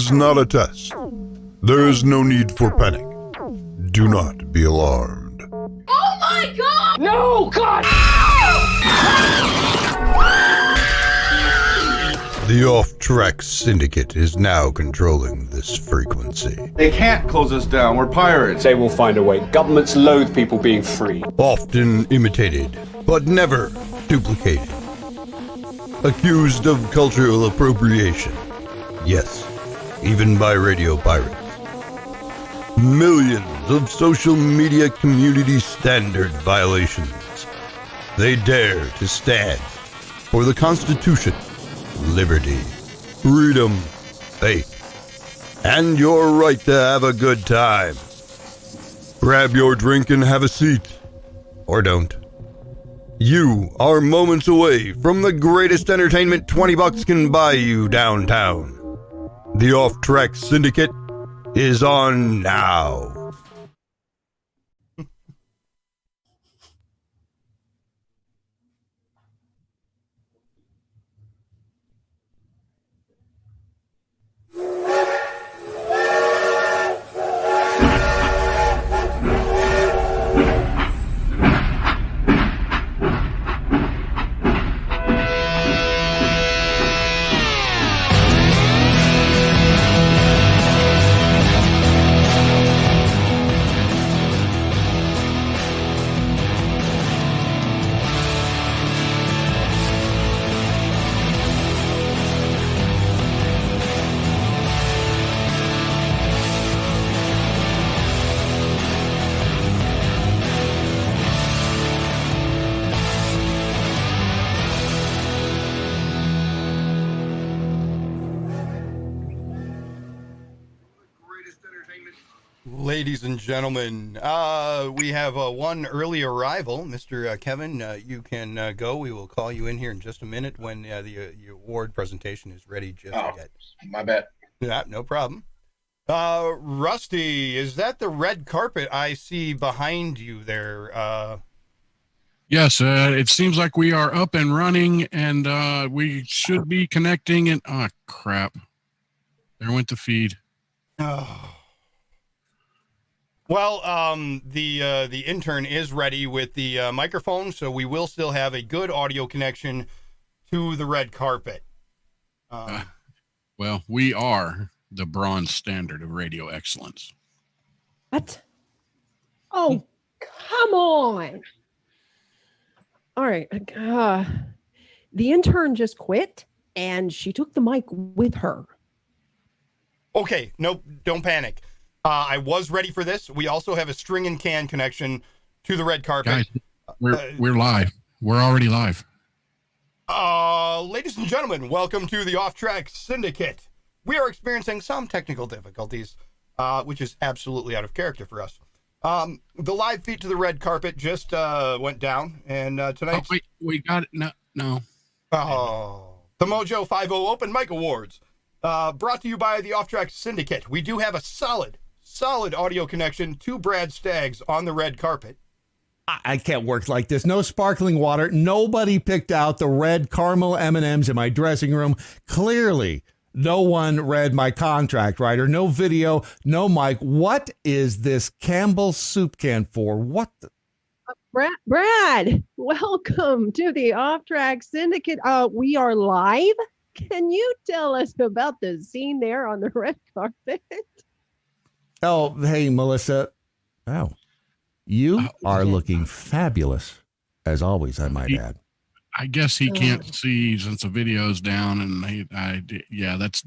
is not a test. There is no need for panic. Do not be alarmed. Oh my God! No, God! The off-track Syndicate is now controlling this frequency. They can't close us down. We're pirates. They will find a way. Governments loathe people being free. Often imitated, but never duplicated. Accused of cultural appropriation. Yes, even by radio pirates. Millions of social media community standard violations. They dare to stand for the Constitution, liberty, freedom, faith, and your right to have a good time. Grab your drink and have a seat. Or don't. You are moments away from the greatest entertainment 20 bucks can buy you downtown. The Off-Track Syndicate is on now. Ladies and gentlemen, we have one early arrival. Mr. Kevin, you can go. We will call you in here in just a minute when the award presentation is ready. My bad. Yeah, no problem. Rusty, is that the red carpet I see behind you there? Yes, it seems like we are up and running, and we should be connecting. And oh, crap! There went the feed. Oh. Well, the intern is ready with the microphone, so we will still have a good audio connection to the red carpet. Well, we are the bronze standard of radio excellence. What? Oh, come on. All right. The intern just quit, and she took the mic with her. Okay, no, don't panic. I was ready for this. We also have a string and can connection to the red carpet. Guys, we're live. We're already live. Ladies and gentlemen, welcome to the Off-Track Syndicate. We are experiencing some technical difficulties, which is absolutely out of character for us. The live feed to the red carpet just went down, and tonight... Oh, wait, we got it. No. Oh, the Mojo 50 Open Mic Awards, brought to you by the Off-Track Syndicate. We do have a solid audio connection to Brad Staggs on the red carpet. I can't work like this. No sparkling water. Nobody picked out the red caramel M&Ms in my dressing room. Clearly, no one read my contract, right? Or no video, no mic. What is this Campbell soup can for? What the? Brad, welcome to the Off-Track Syndicate. We are live. Can you tell us about the scene there on the red carpet? Oh, hey, Melissa. Oh, you are looking fabulous, as always, I might add. I guess he can't see since the video's down, and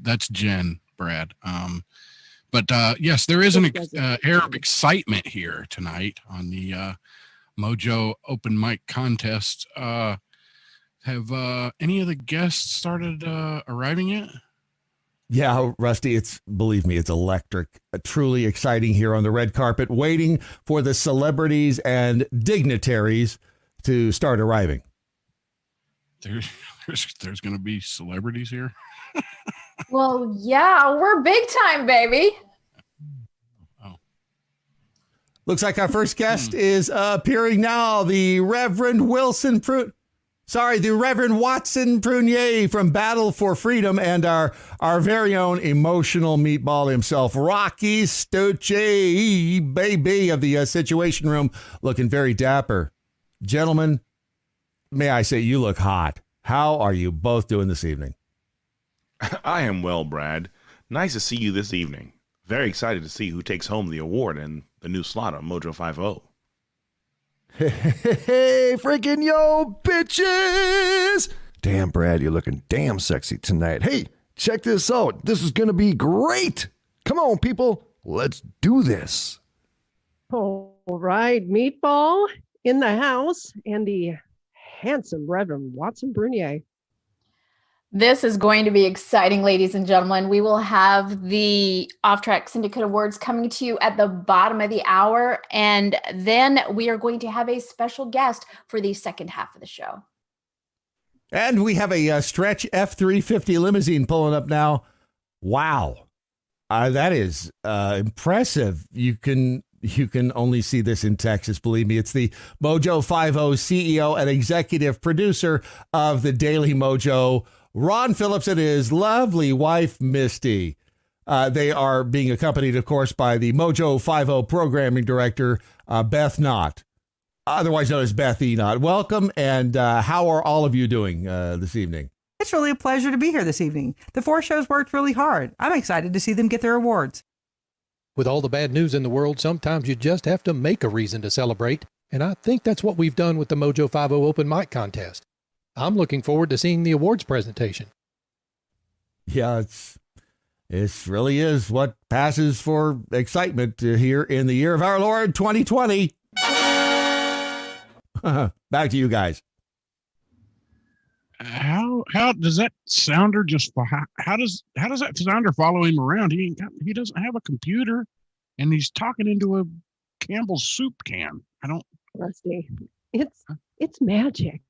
that's Jen, Brad. But yes, there is an air of excitement here tonight on the Mojo Open Mic Contest. Have any of the guests started arriving yet? Yeah, Rusty, believe me, it's electric. Truly exciting here on the red carpet, waiting for the celebrities and dignitaries to start arriving. There's going to be celebrities here. Well, yeah, we're big time, baby. Oh. Looks like our first guest is appearing now, the Reverend Wilson Pruitt. Sorry, the Reverend Watson Prunier from Battle for Freedom, and our very own emotional meatball himself, Rocky Stoche, baby of the Situation Room, looking very dapper. Gentlemen, may I say, you look hot. How are you both doing this evening? I am well, Brad. Nice to see you this evening. Very excited to see who takes home the award in the new slot on Mojo 50. Hey, freaking yo, bitches! Damn, Brad, you're looking damn sexy tonight. Hey, check this out. This is going to be great. Come on, people. Let's do this. All right, Meatball in the house and the handsome Reverend Watson Brunier. This is going to be exciting, ladies and gentlemen. We will have the Off Track Syndicate Awards coming to you at the bottom of the hour. And then we are going to have a special guest for the second half of the show. And we have a stretch F-350 limousine pulling up now. Wow. That is impressive. You can only see this in Texas. Believe me, it's the Mojo 50 CEO and executive producer of the Daily Mojo, Ron Phillips, and his lovely wife, Misty. They are being accompanied, of course, by the Mojo 50 programming director, Beth Knott, otherwise known as Beth E. Knott. Welcome, and how are all of you doing this evening? It's really a pleasure to be here this evening. The 4 shows worked really hard. I'm excited to see them get their awards. With all the bad news in the world, sometimes you just have to make a reason to celebrate, and I think that's what we've done with the Mojo 50 Open Mic Contest. I'm looking forward to seeing the awards presentation. Yeah, it really is what passes for excitement here in the year of our Lord 2020. Back to you guys. How does that sounder just how does that sounder follow him around? He doesn't have a computer, and he's talking into a Campbell's soup can. I don't. Rusty, it's magic.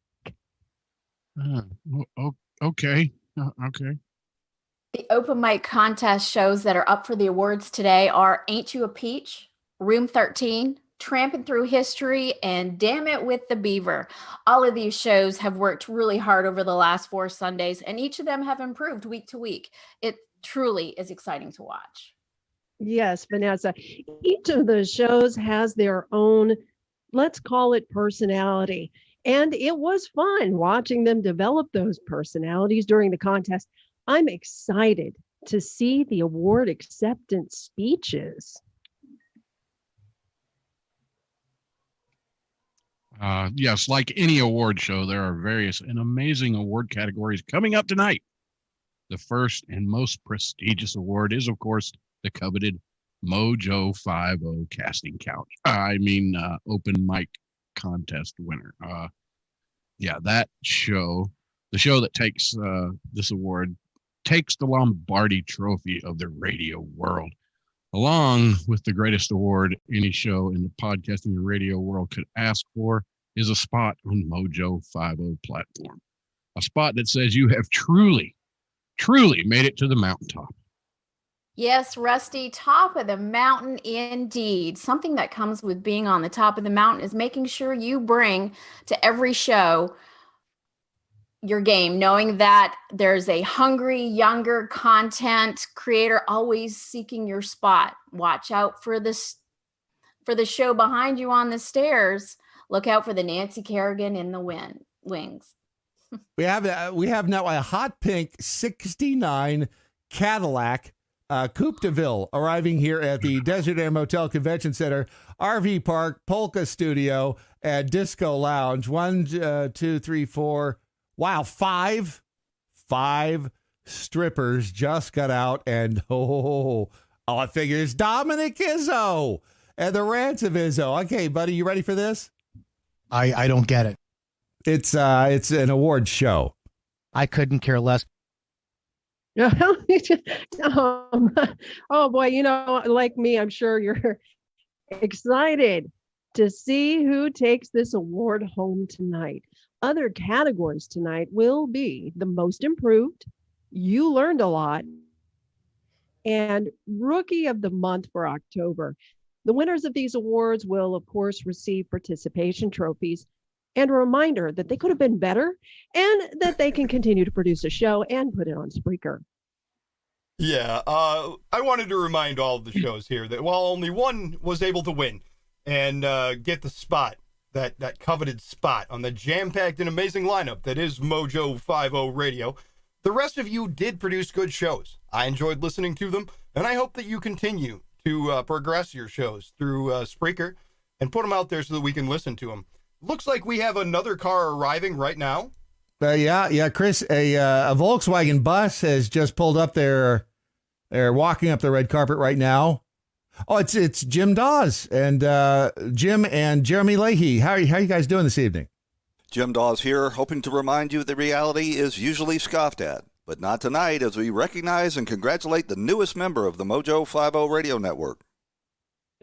Okay. The open mic contest shows that are up for the awards today are Ain't You a Peach, Room 13, Tramping Through History, and Damn It with the Beaver. All of these shows have worked really hard over the last 4 Sundays, and each of them have improved week to week. It truly is exciting to watch. Yes, Vanessa. Each of the shows has their own, let's call it, personality. And it was fun watching them develop those personalities during the contest. I'm excited to see the award acceptance speeches. Yes, like any award show, there are various and amazing award categories coming up tonight. The first and most prestigious award is, of course, the coveted Mojo 50 casting couch. Open mic contest winner. That show, the show that takes this award, takes the Lombardi Trophy of the radio world, along with the greatest award any show in the podcasting and radio world could ask for, is a spot on Mojo 50 platform. A spot that says you have truly made it to the mountaintop. Yes, Rusty, top of the mountain indeed. Something that comes with being on the top of the mountain is making sure you bring to every show your game, knowing that there's a hungry, younger content creator always seeking your spot. Watch out for this, for the show behind you on the stairs. Look out for the Nancy Kerrigan in the wings. We have now a hot pink 69 Cadillac Coupe de Ville arriving here at the Desert Air Motel Convention Center, RV Park, Polka Studio, and Disco Lounge. 1, 2, 3, 4. Wow, five strippers just got out, and I figure it's Dominic Izzo and the Rants of Izzo. Okay, buddy, you ready for this? I don't get it. It's an award show. I couldn't care less. Oh boy, like me, I'm sure you're excited to see who takes this award home tonight. Other categories tonight will be the most improved, you learned a lot, and Rookie of the Month for October. The winners of these awards will, of course, receive participation trophies. and a reminder that they could have been better and that they can continue to produce a show and put it on Spreaker. Yeah, I wanted to remind all of the shows here that while only one was able to win and get the spot, that coveted spot on the jam-packed and amazing lineup that is Mojo 50 Radio, the rest of you did produce good shows. I enjoyed listening to them, and I hope that you continue to progress your shows through Spreaker and put them out there so that we can listen to them. Looks like we have another car arriving right now. Yeah, Chris, a Volkswagen bus has just pulled up there. They're walking up the red carpet right now. Oh, it's Jim Dawes and Jim and Jeremy Leahy. How are you guys doing this evening? Jim Dawes here, hoping to remind you that reality is usually scoffed at, but not tonight as we recognize and congratulate the newest member of the Mojo 50 Radio Network.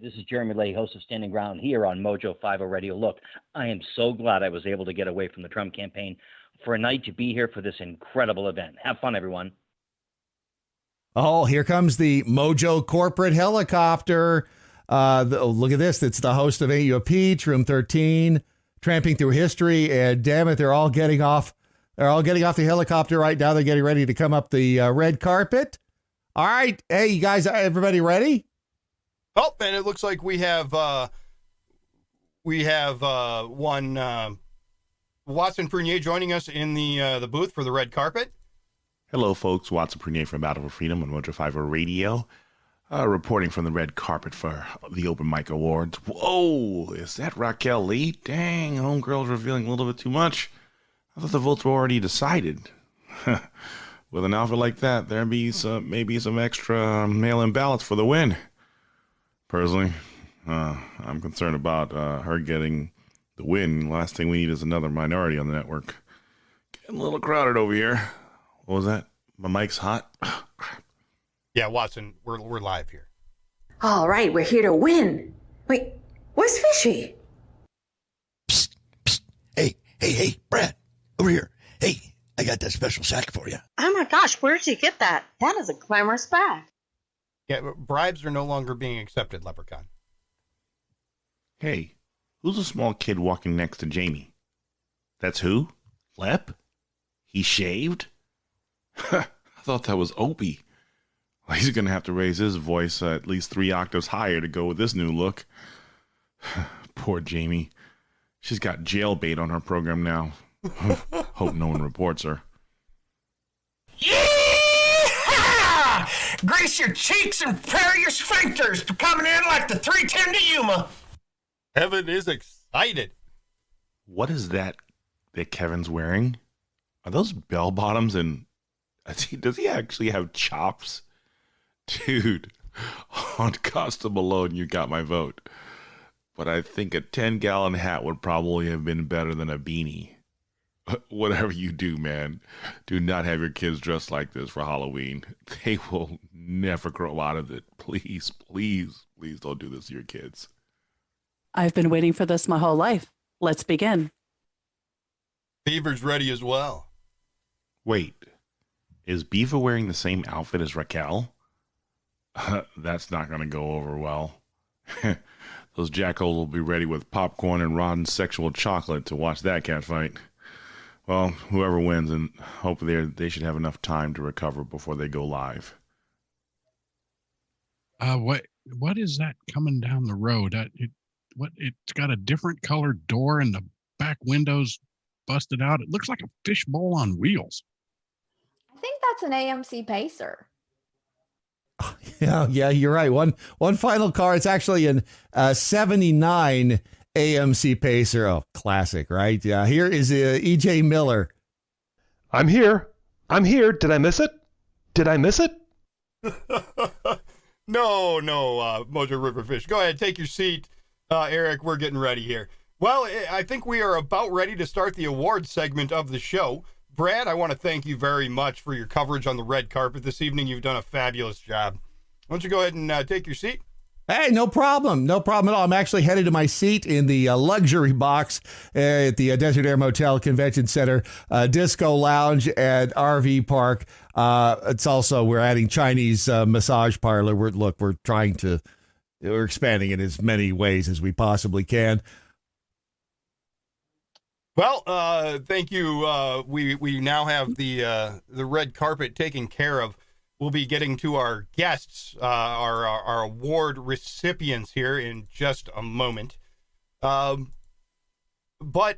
This is Jeremy Leahy, host of Standing Ground here on Mojo 50 Radio. Look, I am so glad I was able to get away from the Trump campaign for a night to be here for this incredible event. Have fun, everyone. Oh, here comes the Mojo corporate helicopter. Look at this. It's the host of Ain't You a Peach, Room 13, tramping through history. And damn it, they're all getting off. They're all getting off the helicopter right now. They're getting ready to come up the red carpet. All right. Hey, you guys, everybody ready? Oh, and it looks like we have one Watson Prunier joining us in the booth for the red carpet. Hello, folks. Watson Prunier from Battle for Freedom on Mojo 50 Radio, reporting from the red carpet for the Open Mic Awards. Whoa, is that Raquel Lee? Dang, homegirls revealing a little bit too much. I thought the votes were already decided. With an outfit like that, there'd be maybe some extra mail-in ballots for the win. Personally, I'm concerned about her getting the win. Last thing we need is another minority on the network. Getting a little crowded over here. What was that? My mic's hot? Yeah, Watson, we're live here. All right, we're here to win. Wait, where's Fishy? Psst, psst. Hey, Brad, over here. Hey, I got that special sack for you. Oh my gosh, where'd you get that? That is a glamorous bag. Yeah, bribes are no longer being accepted, Leprechaun. Hey, who's a small kid walking next to Jamie? That's who? Lep? He shaved? I thought that was Opie. Well, he's going to have to raise his voice at least 3 octaves higher to go with this new look. Poor Jamie. She's got jailbait on her program now. Hope no one reports her. Yeah! Grease your cheeks and prepare your sphincters for coming in like the 310 to Yuma. Kevin is excited. What is that Kevin's wearing? Are those bell bottoms and does he actually have chops? Dude, on costume alone, you got my vote. But I think a 10-gallon hat would probably have been better than a beanie. Whatever you do, man, do not have your kids dressed like this for Halloween. They will never grow out of it. Please, please, please don't do this to your kids. I've been waiting for this my whole life. Let's begin. Beaver's ready as well. Wait, is Beaver wearing the same outfit as Raquel? That's not going to go over well. Those jackals will be ready with popcorn and rotten sexual chocolate to watch that cat fight. Well, whoever wins, and hopefully they should have enough time to recover before they go live. What is that coming down the road? It's got a different colored door and the back windows busted out. It looks like a fishbowl on wheels. I think that's an AMC Pacer. Yeah, you're right. One final car. It's actually an 79 AMC Pacer. Oh, classic, right? Yeah. Here is EJ Miller. I'm here. Did I miss it? No, Mojo Riverfish. Go ahead, take your seat. Eric, we're getting ready here. Well, I think we are about ready to start the awards segment of the show. Brad, I want to thank you very much for your coverage on the red carpet this evening. You've done a fabulous job. Why don't you go ahead and take your seat? Hey, no problem. No problem at all. I'm actually headed to my seat in the luxury box at the Desert Air Motel Convention Center, Disco Lounge and RV Park. It's also, we're adding Chinese massage parlor. We're expanding in as many ways as we possibly can. Well, thank you. We now have the red carpet taken care of. We'll be getting to our guests, our award recipients here in just a moment. But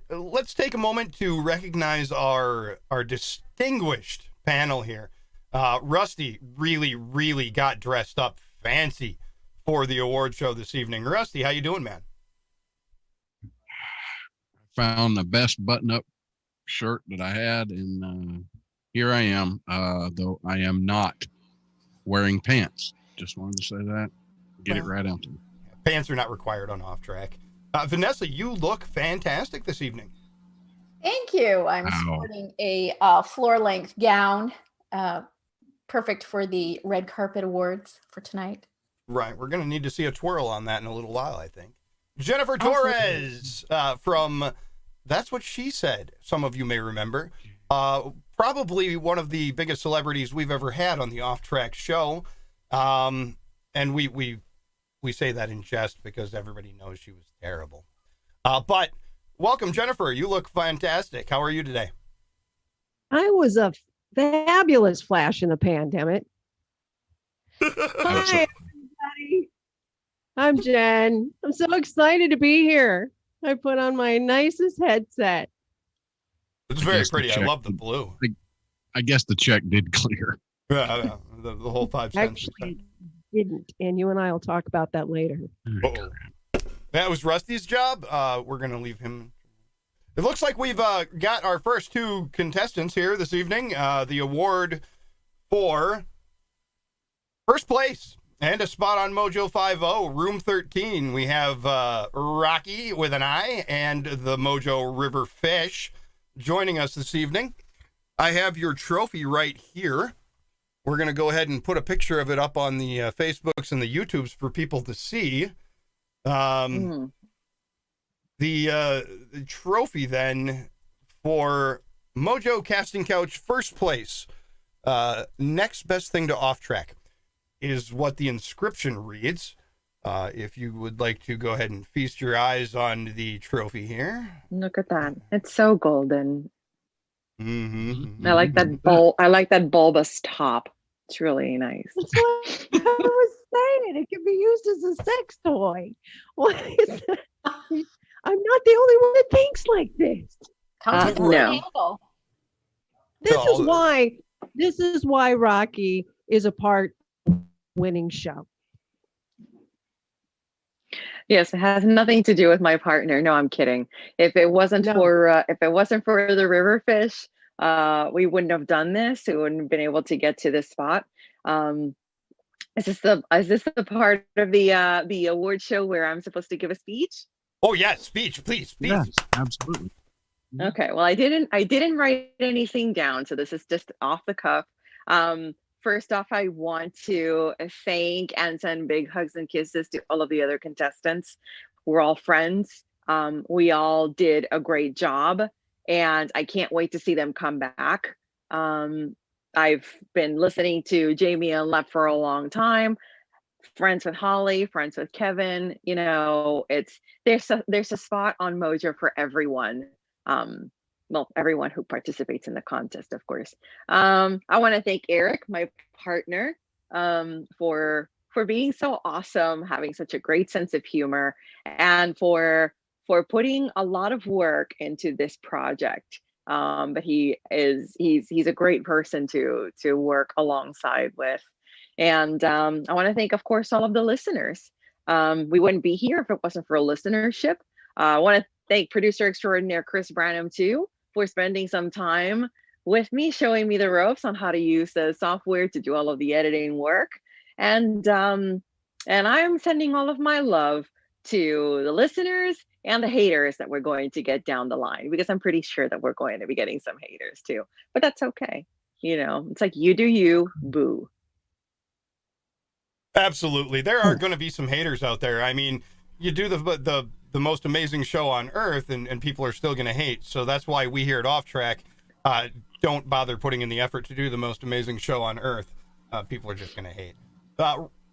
let's take a moment to recognize our distinguished panel here. Rusty really got dressed up fancy for the award show this evening. Rusty, how you doing, man? Found the best button-up shirt that I had, and here I am, though I am not wearing pants. Just wanted to say that. Get it right out there. Pants are not required on Off Track. Vanessa, you look fantastic this evening. Thank you. I'm sporting a floor-length gown, perfect for the red carpet awards for tonight. Right. We're going to need to see a twirl on that in a little while, I think. Jennifer Torres from That's What She Said. Some of you may remember. Probably one of the biggest celebrities we've ever had on the Off Track show. And we say that in jest because everybody knows she was terrible. But welcome, Jennifer. You look fantastic. How are you today? I was a fabulous flash in the pan, damn it. Hi, everybody. I'm Jen. I'm so excited to be here. I put on my nicest headset. It's very pretty. I love the blue. I guess the check did clear. Yeah, the whole 5 cents. Actually, didn't. And you and I will talk about that later. That was Rusty's job. We're going to leave him. It looks like we've got our first two contestants here this evening. The award for first place and a spot on Mojo 50, room 13. We have Rocky with an I and the Mojo River Fish joining us this evening. I have your trophy right here. We're going to go ahead and put a picture of it up on the Facebooks and the YouTubes for people to see. The trophy then for Mojo Casting Couch first place, next best thing to Off Track, is what the inscription reads. If you would like to go ahead and feast your eyes on the trophy here. Look at that. It's so golden. Mm-hmm. I like that bulbous top. It's really nice. That's what I was saying. It can be used as a sex toy. What is that? I'm not the only one that thinks like this. No. This is why Rocky is a part of the winning show. Yes, it has nothing to do with my partner. No, I'm kidding. If it wasn't for the river fish, we wouldn't have done this. We wouldn't have been able to get to this spot. Is this the part of the award show where I'm supposed to give a speech? Oh yeah, speech, please. Yes, absolutely. Okay. Well, I didn't write anything down, so this is just off the cuff. First off, I want to thank and send big hugs and kisses to all of the other contestants. We're all friends. We all did a great job, and I can't wait to see them come back. I've been listening to Jamie and Lep for a long time. Friends with Holly, friends with Kevin. You know, there's a spot on Mojo for everyone. Well, everyone who participates in the contest, of course. I want to thank Eric, my partner, for being so awesome, having such a great sense of humor, and for putting a lot of work into this project. But he's a great person to work alongside with. And I want to thank, of course, all of the listeners. We wouldn't be here if it wasn't for listenership. I want to thank producer extraordinaire Chris Branham too, for spending some time with me, showing me the ropes on how to use the software to do all of the editing work. And I'm sending all of my love to the listeners and the haters that we're going to get down the line, because I'm pretty sure that we're going to be getting some haters too, but that's okay. You know, it's like, you do you, boo. Absolutely. There are going to be some haters out there. I mean, you do the most amazing show on earth, and people are still going to hate. So that's why we here at Off Track don't bother putting in the effort to do the most amazing show on earth. People are just going to hate.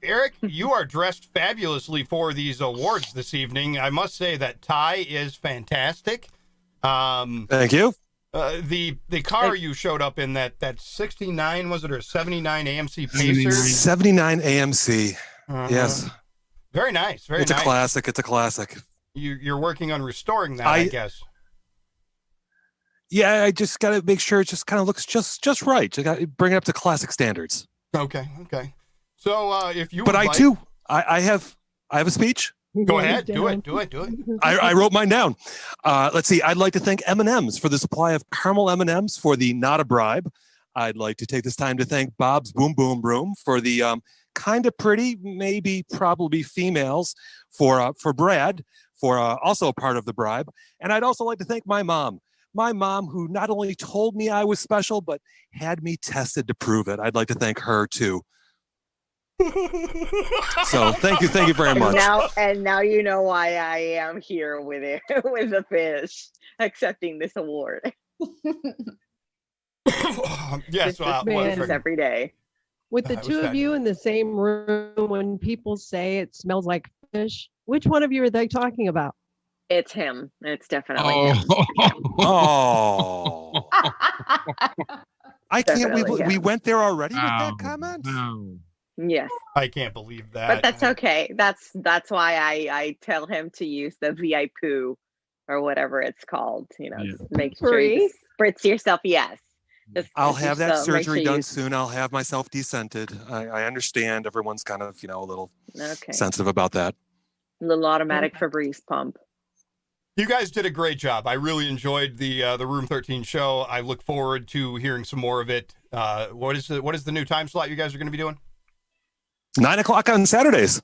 Eric, you are dressed fabulously for these awards this evening. I must say that tie is fantastic. Thank you. The car you showed up in, that 69, was it, or 79 AMC Pacer? 79 AMC. Yes. Very nice. Very nice. It's a classic. You're working on restoring that, I guess. Yeah, I just got to make sure it just kind of looks just right. I got to bring it up to classic standards. Okay. So if you, but I have a speech. Go ahead, do it. I wrote mine down. Let's see. I'd like to thank M&M's for the supply of caramel M&M's for the Not a Bribe. I'd like to take this time to thank Bob's Boom Boom Room for the kind of pretty, maybe probably females for Brad for also a part of the bribe. And I'd also like to thank my mom. My mom, who not only told me I was special, but had me tested to prove it. I'd like to thank her too. So thank you very much. Now you know why I am here with it with the fish accepting this award. Yes, every day. With the two of you in the same room, when people say it smells like fish, which one of you are they talking about? It's him. It's definitely him. Oh. I can't believe we went there already with that comment. No. Yes. I can't believe that. But that's okay. That's why I tell him to use the VIP or whatever it's called. Just make sure you spritz yourself. Yes. I'll have that surgery done soon. I'll have myself decented. I understand everyone's kind of, a little sensitive about that. A little automatic Febreze pump. You guys did a great job. I really enjoyed the Room 13 show. I look forward to hearing some more of it. What is the new time slot you guys are going to be doing? 9:00 on Saturdays.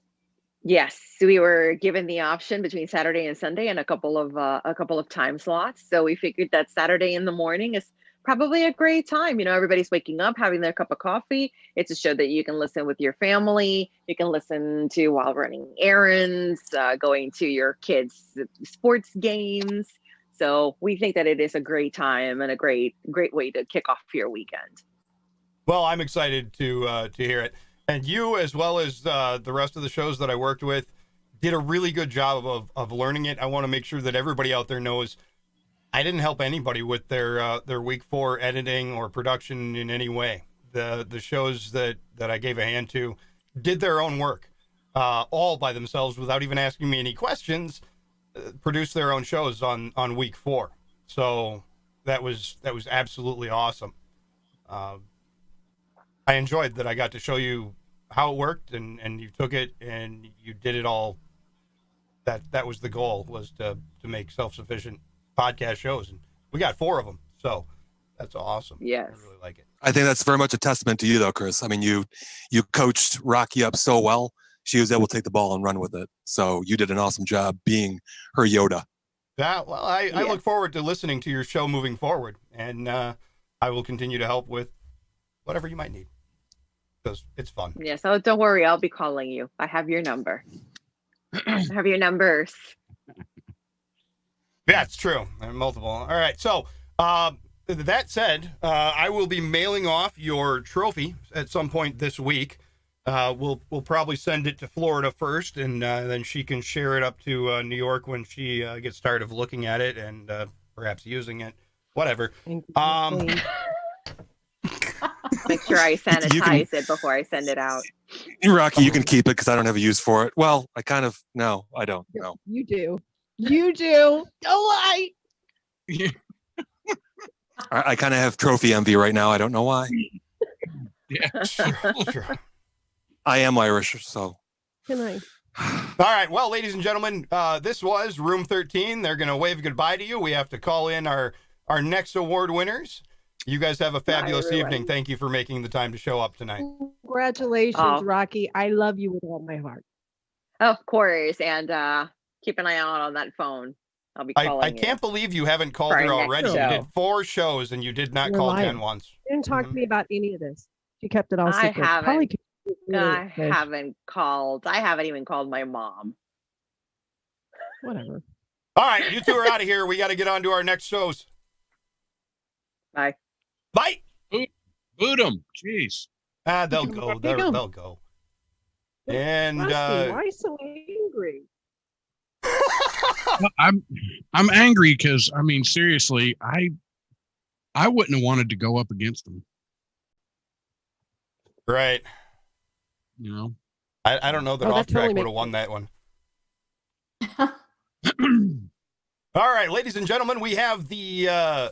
Yes, we were given the option between Saturday and Sunday and a couple of time slots. So we figured that Saturday in the morning is probably a great time. Everybody's waking up, having their cup of coffee. It's a show that you can listen with your family. You can listen to while running errands, going to your kids' sports games. So we think that it is a great time and a great way to kick off your weekend. Well, I'm excited to hear it. And you, as well as the rest of the shows that I worked with, did a really good job of learning it. I want to make sure that everybody out there knows I didn't help anybody with their week 4 editing or production in any way. The shows that I gave a hand to did their own work, all by themselves without even asking me any questions. Produced their own shows on week 4. So that was absolutely awesome. I enjoyed that I got to show you how it worked, and you took it and you did it all. That was the goal, was to make self-sufficient podcast shows, and we got 4 of them, so that's awesome. Yes, I really like it. I think that's very much a testament to you, though, Chris. I mean, you coached Rocky up so well. She was able to take the ball and run with it. So you did an awesome job being her Yoda. Yeah, well, I look forward to listening to your show moving forward, and I will continue to help with whatever you might need, because it's fun. Yeah, so don't worry, I'll be calling you. I have your number. I have your numbers. Yeah, it's true. Multiple. All right. So that said, I will be mailing off your trophy at some point this week. We'll probably send it to Florida first, and then she can share it up to New York when she gets tired of looking at it and perhaps using it. Whatever. Make sure I sanitize it before I send it out. Rocky, you can keep it because I don't have a use for it. Well, I kind of, no, I don't. No. You do. Don't lie. I kind of have trophy envy right now. I don't know why. Yeah, sure. I am Irish, so. Can I? All right. Well, ladies and gentlemen, this was Room 13. They're going to wave goodbye to you. We have to call in our next award winners. You guys have a fabulous evening. Thank you for making the time to show up tonight. Congratulations, Rocky. I love you with all my heart. Of course. And keep an eye out on that phone. I'll be calling I can't believe you haven't called her already. You did 4 shows and you did not call Jen once. She didn't talk to me about any of this. She kept it all secret. I haven't called. I haven't even called my mom. Whatever. All right. You two are out of here. We got to get on to our next shows. Bye. Bye. Boot them. Jeez. They'll go. They'll go. And Rusty, why so angry? I'm angry because I mean seriously, I wouldn't have wanted to go up against them. Right. You know. I don't know that Off Track would have won that one. All right, ladies and gentlemen, we have the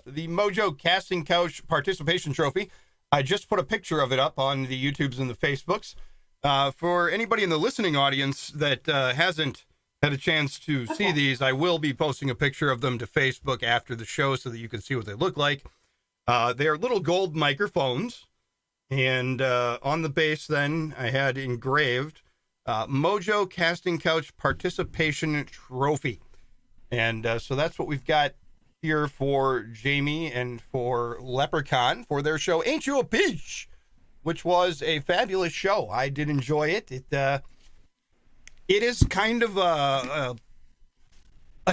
Mojo Casting Couch Participation Trophy. I just put a picture of it up on the YouTubes and the Facebooks. For anybody in the listening audience that hasn't had a chance to see these, I will be posting a picture of them to Facebook after the show so that you can see what they look like. They're little gold microphones. And on the base, then, I had engraved Mojo Casting Couch Participation Trophy. And so that's what we've got here for Jamie and for Leprechaun for their show, Ain't You a Peach? Which was a fabulous show. I did enjoy it. It is kind of a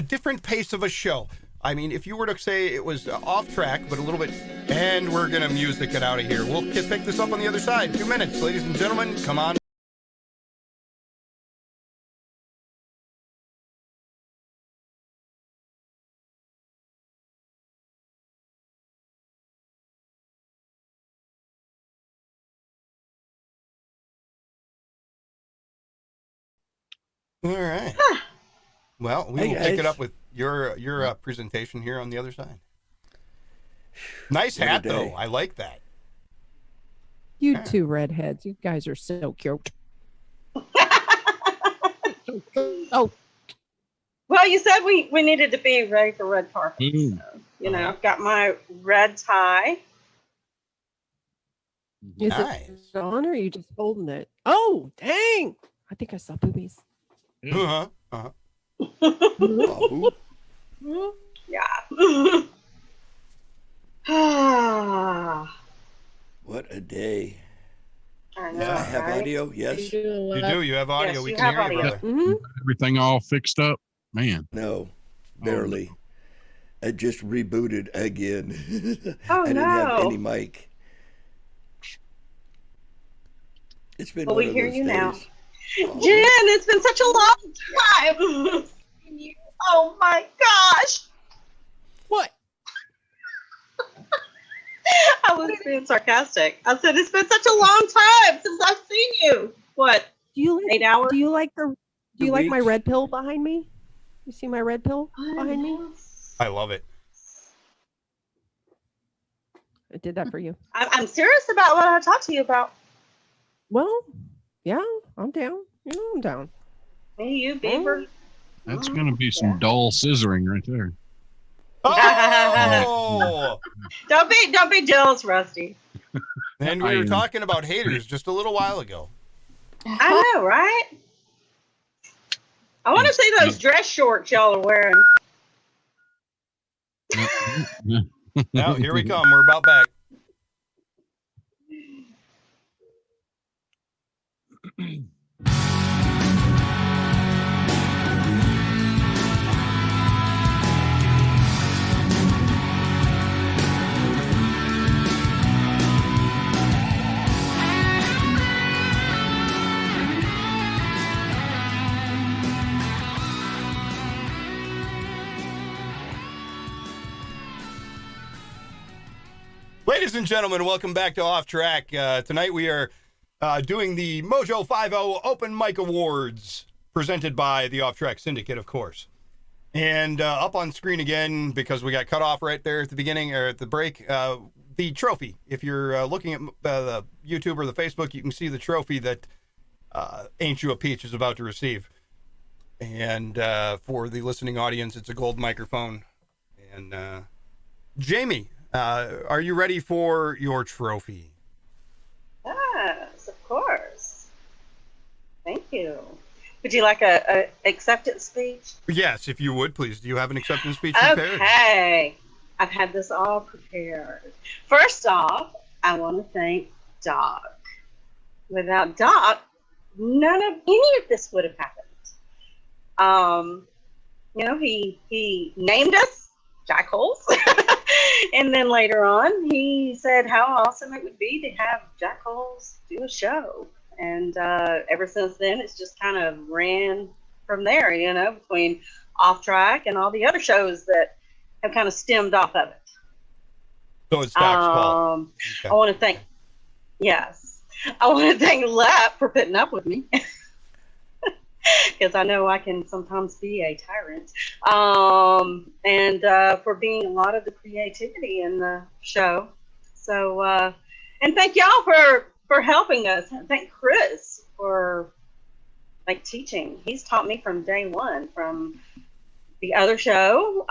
different pace of a show. I mean, if you were to say it was off track, but a little bit, and we're going to music it out of here. We'll pick this up on the other side. 2 minutes, ladies and gentlemen. Come on. All right. Well, we will pick it up with your presentation here on the other side. Nice hat, though. I like that. You two redheads. You guys are so cute. Oh. Well, you said we needed to be ready for red carpet. So, you know, I've got my red tie. Is it on or are you just holding it? Oh, dang. I think I saw boobies. Yeah. What a day. I know. I have right? audio, yes. You do. You have audio. Yes, we you can have hear you, audio. brother. Everything all fixed up, man. No, barely. I just rebooted again. Oh, I didn't have no. any mic. It's been Well, one we of hear those you now. days. Jen, it's been such a long time. Oh my gosh. What? I was being sarcastic. I said it's been such a long time since I've seen you. What? Do you like 8 hours? Do you like my weeks? red pill behind me? You see my red pill behind me? I love it. I did that for you. I'm serious about what I talked to you about. Well, yeah, I'm down. You know I'm down. Me, you, Beaver. That's going to be some dull scissoring right there. Oh! Don't be jealous, Rusty. And we were talking about haters just a little while ago. I know, right? I want to see those dress shorts y'all are wearing. Now, here we come. We're about back. Ladies and gentlemen, welcome back to Off Track. Tonight we are doing the Mojo 50 Open Mic Awards, presented by the Off Track Syndicate, of course. And up on screen again, because we got cut off right there at the beginning, or at the break, the trophy. If you're looking at the YouTube or the Facebook, you can see the trophy that Ain't You a Peach is about to receive. And for the listening audience, it's a gold microphone. And Jamie, are you ready for your trophy? Yes, of course. Thank you. Would you like a acceptance speech? Yes, if you would, please. Do you have an acceptance speech prepared? Okay. I've had this all prepared. First off, I want to thank Doc. Without Doc, none of any of this would have happened. You know, he named us jackholes. And then later on, he said how awesome it would be to have jackholes do a show. And ever since then, it's just kind of ran from there, you know, between Off Track and all the other shows that have kind of stemmed off of it. So it's Doc's fault. I want to thank, I want to thank Lep for putting up with me. Because I know I can sometimes be a tyrant. And for being a lot of the creativity in the show. So, and thank y'all for helping us. And thank Chris for like teaching. He's taught me from day one, from the other show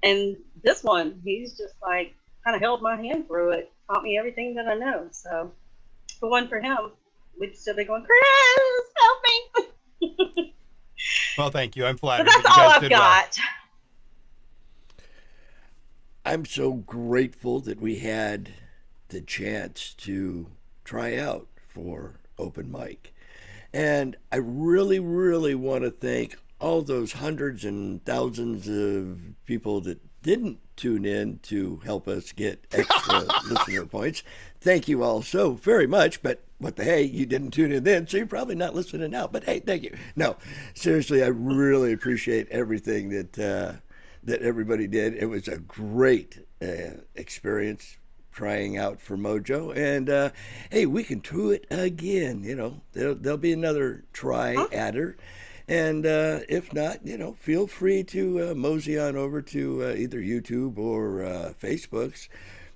and this one. He's just like kind of held my hand through it, taught me everything that I know. So if it wasn't for him, we'd still be going, Chris, help me. Well, thank you. I'm flattered. But that's all I've got. I'm so grateful that we had the chance to try out for open mic. And I really, really want to thank all those hundreds and thousands of people that didn't tune in to help us get extra listener points. Thank you all so very much. But what the hey, you didn't tune in then, so you're probably not listening now. But hey, thank you. No, seriously, I really appreciate everything that everybody did. It was a great experience trying out for Mojo, and hey, we can do it again. You know, there'll be another try at her, and if not, you know, feel free to mosey on over to either YouTube or Facebook's.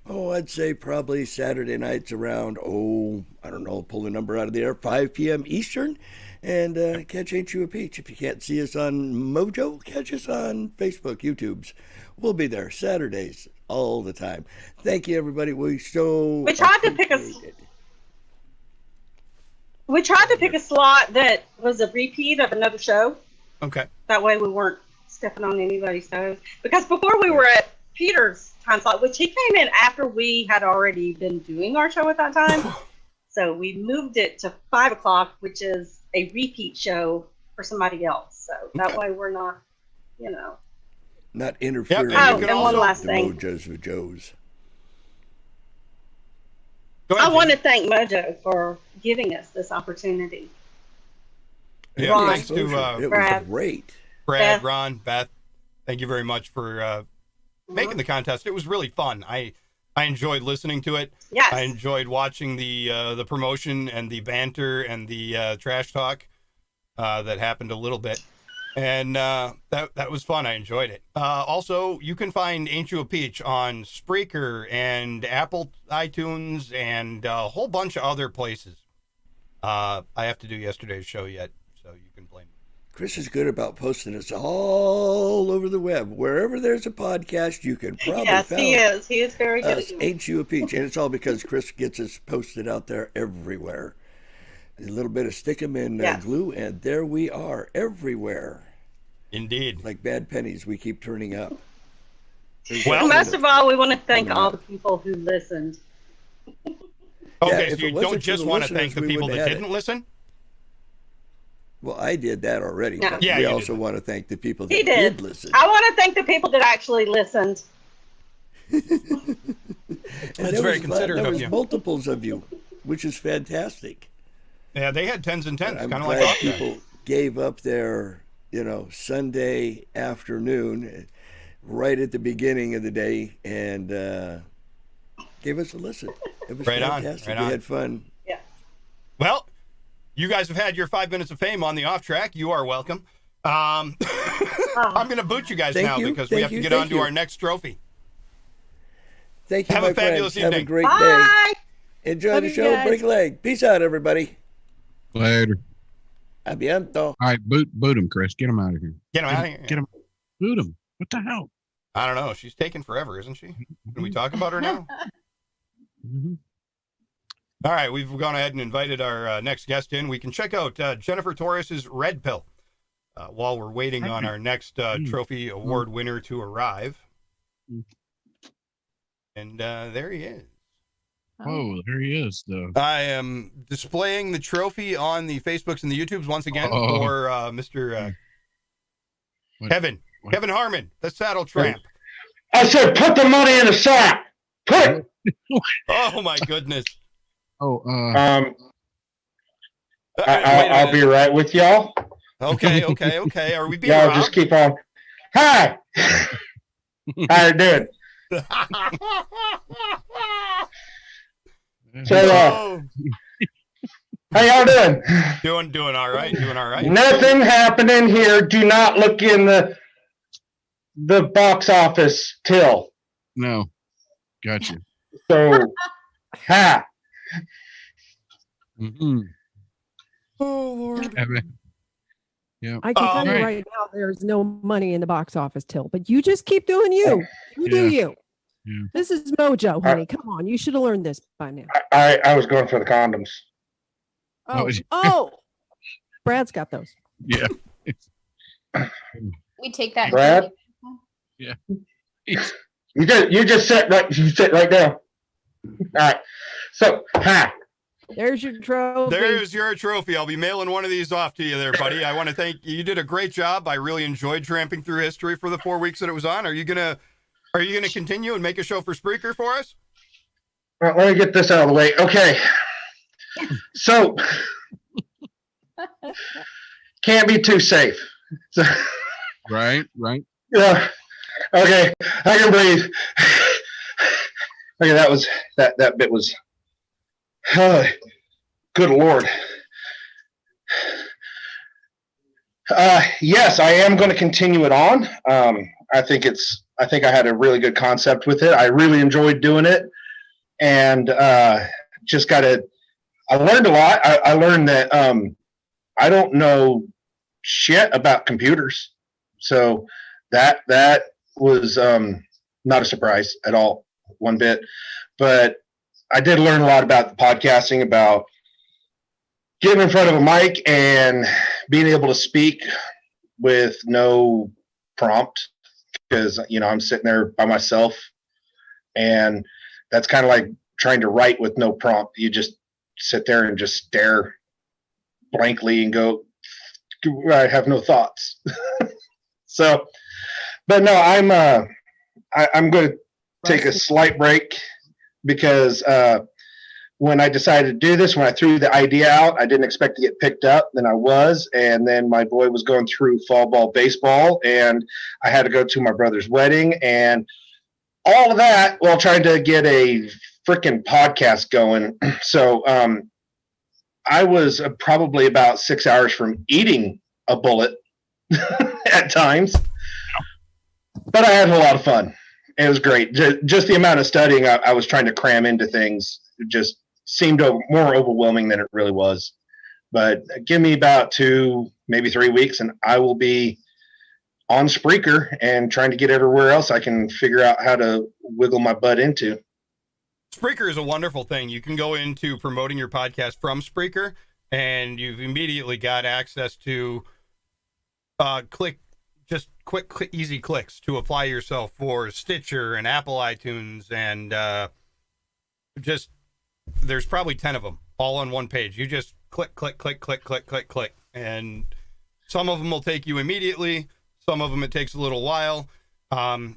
Oh, I'd say probably Saturday nights around, I don't know, pull the number out of the air, 5 p.m. Eastern, and catch Ain't You a Peach. If you can't see us on Mojo, catch us on Facebook, YouTubes. We'll be there Saturdays all the time. Thank you, everybody. We tried to pick a slot that was a repeat of another show. Okay. That way we weren't stepping on anybody's toes. Because before we were at Peter's time slot, which he came in after we had already been doing our show at that time. So we moved it to 5 o'clock, which is a repeat show for somebody else. So that way we're not, you know. Not interfering and one last thing. Mojos with Joes. I want to thank Mojo for giving us this opportunity. Yeah, Ron, thanks to Brad, was great. Brad, Ron, Beth. Thank you very much for making the contest. It was really fun. I enjoyed listening to it. Yes. I enjoyed watching the promotion and the banter and the trash talk that happened a little bit. And that was fun. I enjoyed it. Also, you can find Ain't You a Peach on Spreaker and Apple iTunes and a whole bunch of other places. I have to do yesterday's show yet, so you can blame me. Chris is good about posting us all over the web. Wherever there's a podcast, you can probably find. Yes, he is very good. Ain't You a Peach, and it's all because Chris gets us posted out there everywhere. A little bit of stick 'em in glue, and there we are everywhere. Indeed. Like bad pennies, we keep turning up. Well, most of all, we want to thank all the people who listened. Okay, so you don't just want to thank the people that didn't listen? Well, I did that already. No. But Yeah, we you also want to thank the people that He did listen. I want to thank the people that actually listened. That's very considerate there of was you. Multiples of you, which is fantastic. Yeah, they had tens and tens, I'm kind of like glad us. people gave up their, Sunday afternoon right at the beginning of the day and gave us a listen. It was fantastic. Right we on. had fun. Yeah. Well, you guys have had your 5 minutes of fame on the off track. You are welcome. I'm going to boot you guys now because we have to get on to our next trophy. Thank you, Have my a fabulous friends. evening. Have a great Bye. day. Enjoy Love the you show. guys. Break a leg. Peace out, everybody. Later. Abiento. All right, boot him, Chris. Get him out of here. Get him out of here. Get him. Boot him. What the hell? I don't know. She's taking forever, isn't she? Can we talk about her now? All right, we've gone ahead and invited our next guest in. We can check out Jennifer Torres's Red Pill while we're waiting on our next trophy award winner to arrive. And there he is. Oh, there he is, though. I am displaying the trophy on the Facebooks and the YouTubes once again for Mr. Kevin Harmon, the Saddle Tramp. I said, put the money in the sack. Put it. Oh my goodness. Oh, I'll be right with y'all. Okay. Are we being Y'all robbed? just keep on. Hi. How you doing? So, how y'all doing? Doing all right. Nothing happening here. Do not look in the box office till. No. Gotcha. So, ha. Mm-hmm. Oh, Lord. Yeah. I can tell you right now, there's no money in the box office till, but you just keep doing you. You do you. Yeah. This is Mojo, honey. Come on. You should have learned this by now. I was going for the condoms. Oh. Brad's got those. Yeah. We take that. Brad? Yeah. You just sit right down. All right. So, ha. There's your trophy. There's your trophy. I'll be mailing one of these off to you there, buddy. I want to thank you. You did a great job. I really enjoyed tramping through history for the 4 weeks that it was on. Are you gonna continue and make a show for Spreaker for us? All right, let me get this out of the way. Okay. So, can't be too safe. Right. Yeah. Okay. I can breathe. Okay, that bit was. Good Lord. Yes, I am going to continue it on. I think I had a really good concept with it. I really enjoyed doing it, and I learned a lot. I learned that I don't know shit about computers, so that was not a surprise at all, one bit. But I did learn a lot about the podcasting, about getting in front of a mic and being able to speak with no prompt, because I'm sitting there by myself, and that's kind of like trying to write with no prompt. You just sit there and just stare blankly and go, I have no thoughts. So, but no, I'm going to take a slight break, because when I decided to do this, when I threw the idea out, I didn't expect to get picked up. Then I was, and then my boy was going through fall ball baseball, and I had to go to my brother's wedding, and all of that while trying to get a freaking podcast going. So I was probably about 6 hours from eating a bullet at times, but I had a lot of fun. It was great. Just the amount of studying I was trying to cram into things just seemed more overwhelming than it really was. But give me about 2, maybe 3 weeks, and I will be on Spreaker and trying to get everywhere else I can figure out how to wiggle my butt into. Spreaker is a wonderful thing. You can go into promoting your podcast from Spreaker, and you've immediately got access to quick, easy clicks to apply yourself for Stitcher and Apple iTunes, and there's probably 10 of them all on one page. You just click, and some of them will take you immediately. Some of them it takes a little while.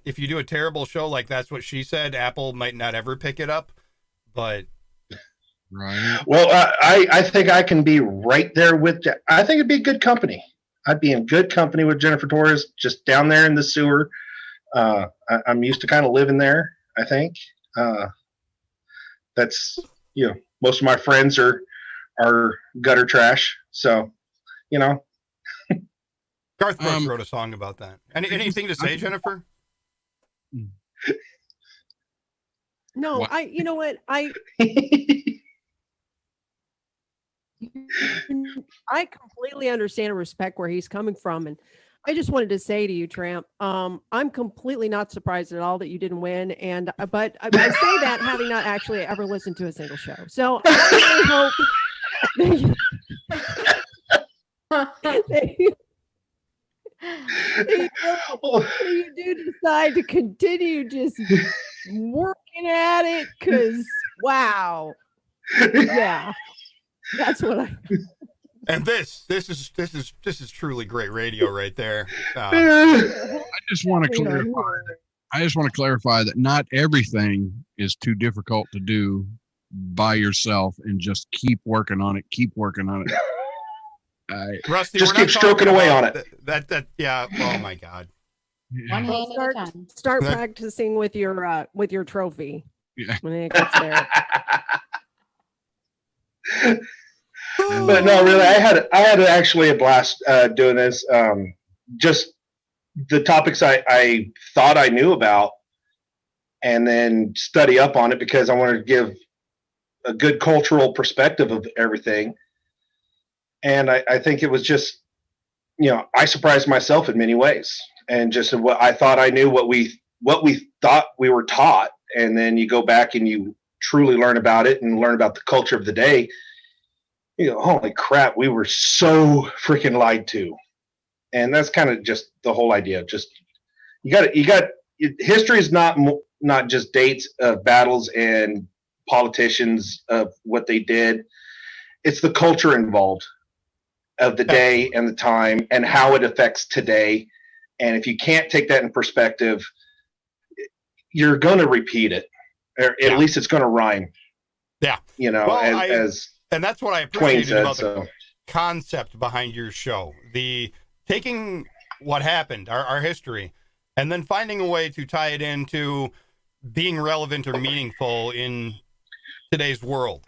If you do a terrible show like That's What She Said, Apple might not ever pick it up, but right. Well, I think I can be right there with. I think it'd be good company. I'd be in good company with Jennifer Torres, just down there in the sewer. I'm used to kind of living there, I think. That's, most of my friends are gutter trash. So, Garth Brooks wrote a song about that. Anything to say, Jennifer? No, What? you know what? I completely understand and respect where he's coming from. And I just wanted to say to you, Tramp, I'm completely not surprised at all that you didn't win. And but I say that having not actually ever listened to a single show. So I really hope that you do decide to continue just working at it, because wow, yeah, that's what I. And this is truly great radio right there. I just want to clarify that not everything is too difficult to do by yourself, and just keep working on it. Rusty, just we're not keep stroking talking away about on it. Yeah. Oh my God. One Well, hand at a time. start That- practicing with your trophy Yeah. when it gets there. But no, really, I had actually a blast doing this. Just the topics I thought I knew about, and then study up on it because I wanted to give a good cultural perspective of everything. And I think it was just, I surprised myself in many ways, and just what I thought I knew, what we thought we were taught, and then you go back and you truly learn about it and learn about the culture of the day. Holy crap, we were so freaking lied to. And that's kind of just the whole idea. Just history is not just dates of battles and politicians of what they did. It's the culture involved of the day and the time and how it affects today. And if you can't take that in perspective, you're going to repeat it, or at least it's going to rhyme. Yeah. And that's what I appreciated about the concept behind your show. The taking what happened, our history, and then finding a way to tie it into being relevant or meaningful in today's world.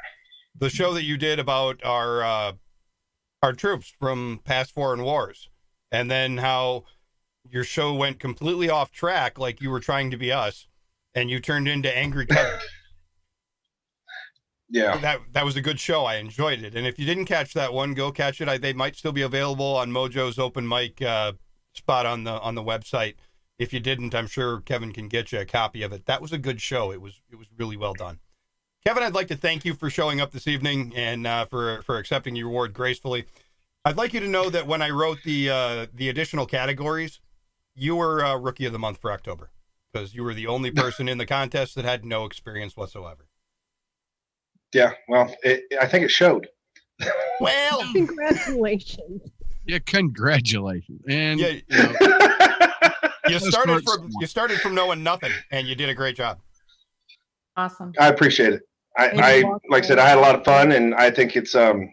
The show that you did about our troops from past foreign wars, and then how your show went completely off track, like you were trying to be us, and you turned into Angry Kevin. Yeah, that was a good show. I enjoyed it. And if you didn't catch that one, go catch it. They might still be available on Mojo's open mic spot on the website. If you didn't, I'm sure Kevin can get you a copy of it. That was a good show. It was really well done. Kevin, I'd like to thank you for showing up this evening and for accepting your award gracefully. I'd like you to know that when I wrote the additional categories, you were Rookie of the Month for October, because you were the only person in the contest that had no experience whatsoever. Yeah, well, I think it showed. Well, congratulations. Yeah, congratulations. And you started from knowing nothing, and you did a great job. Awesome. I appreciate it. I like I said, I had a lot of fun, and I think it's I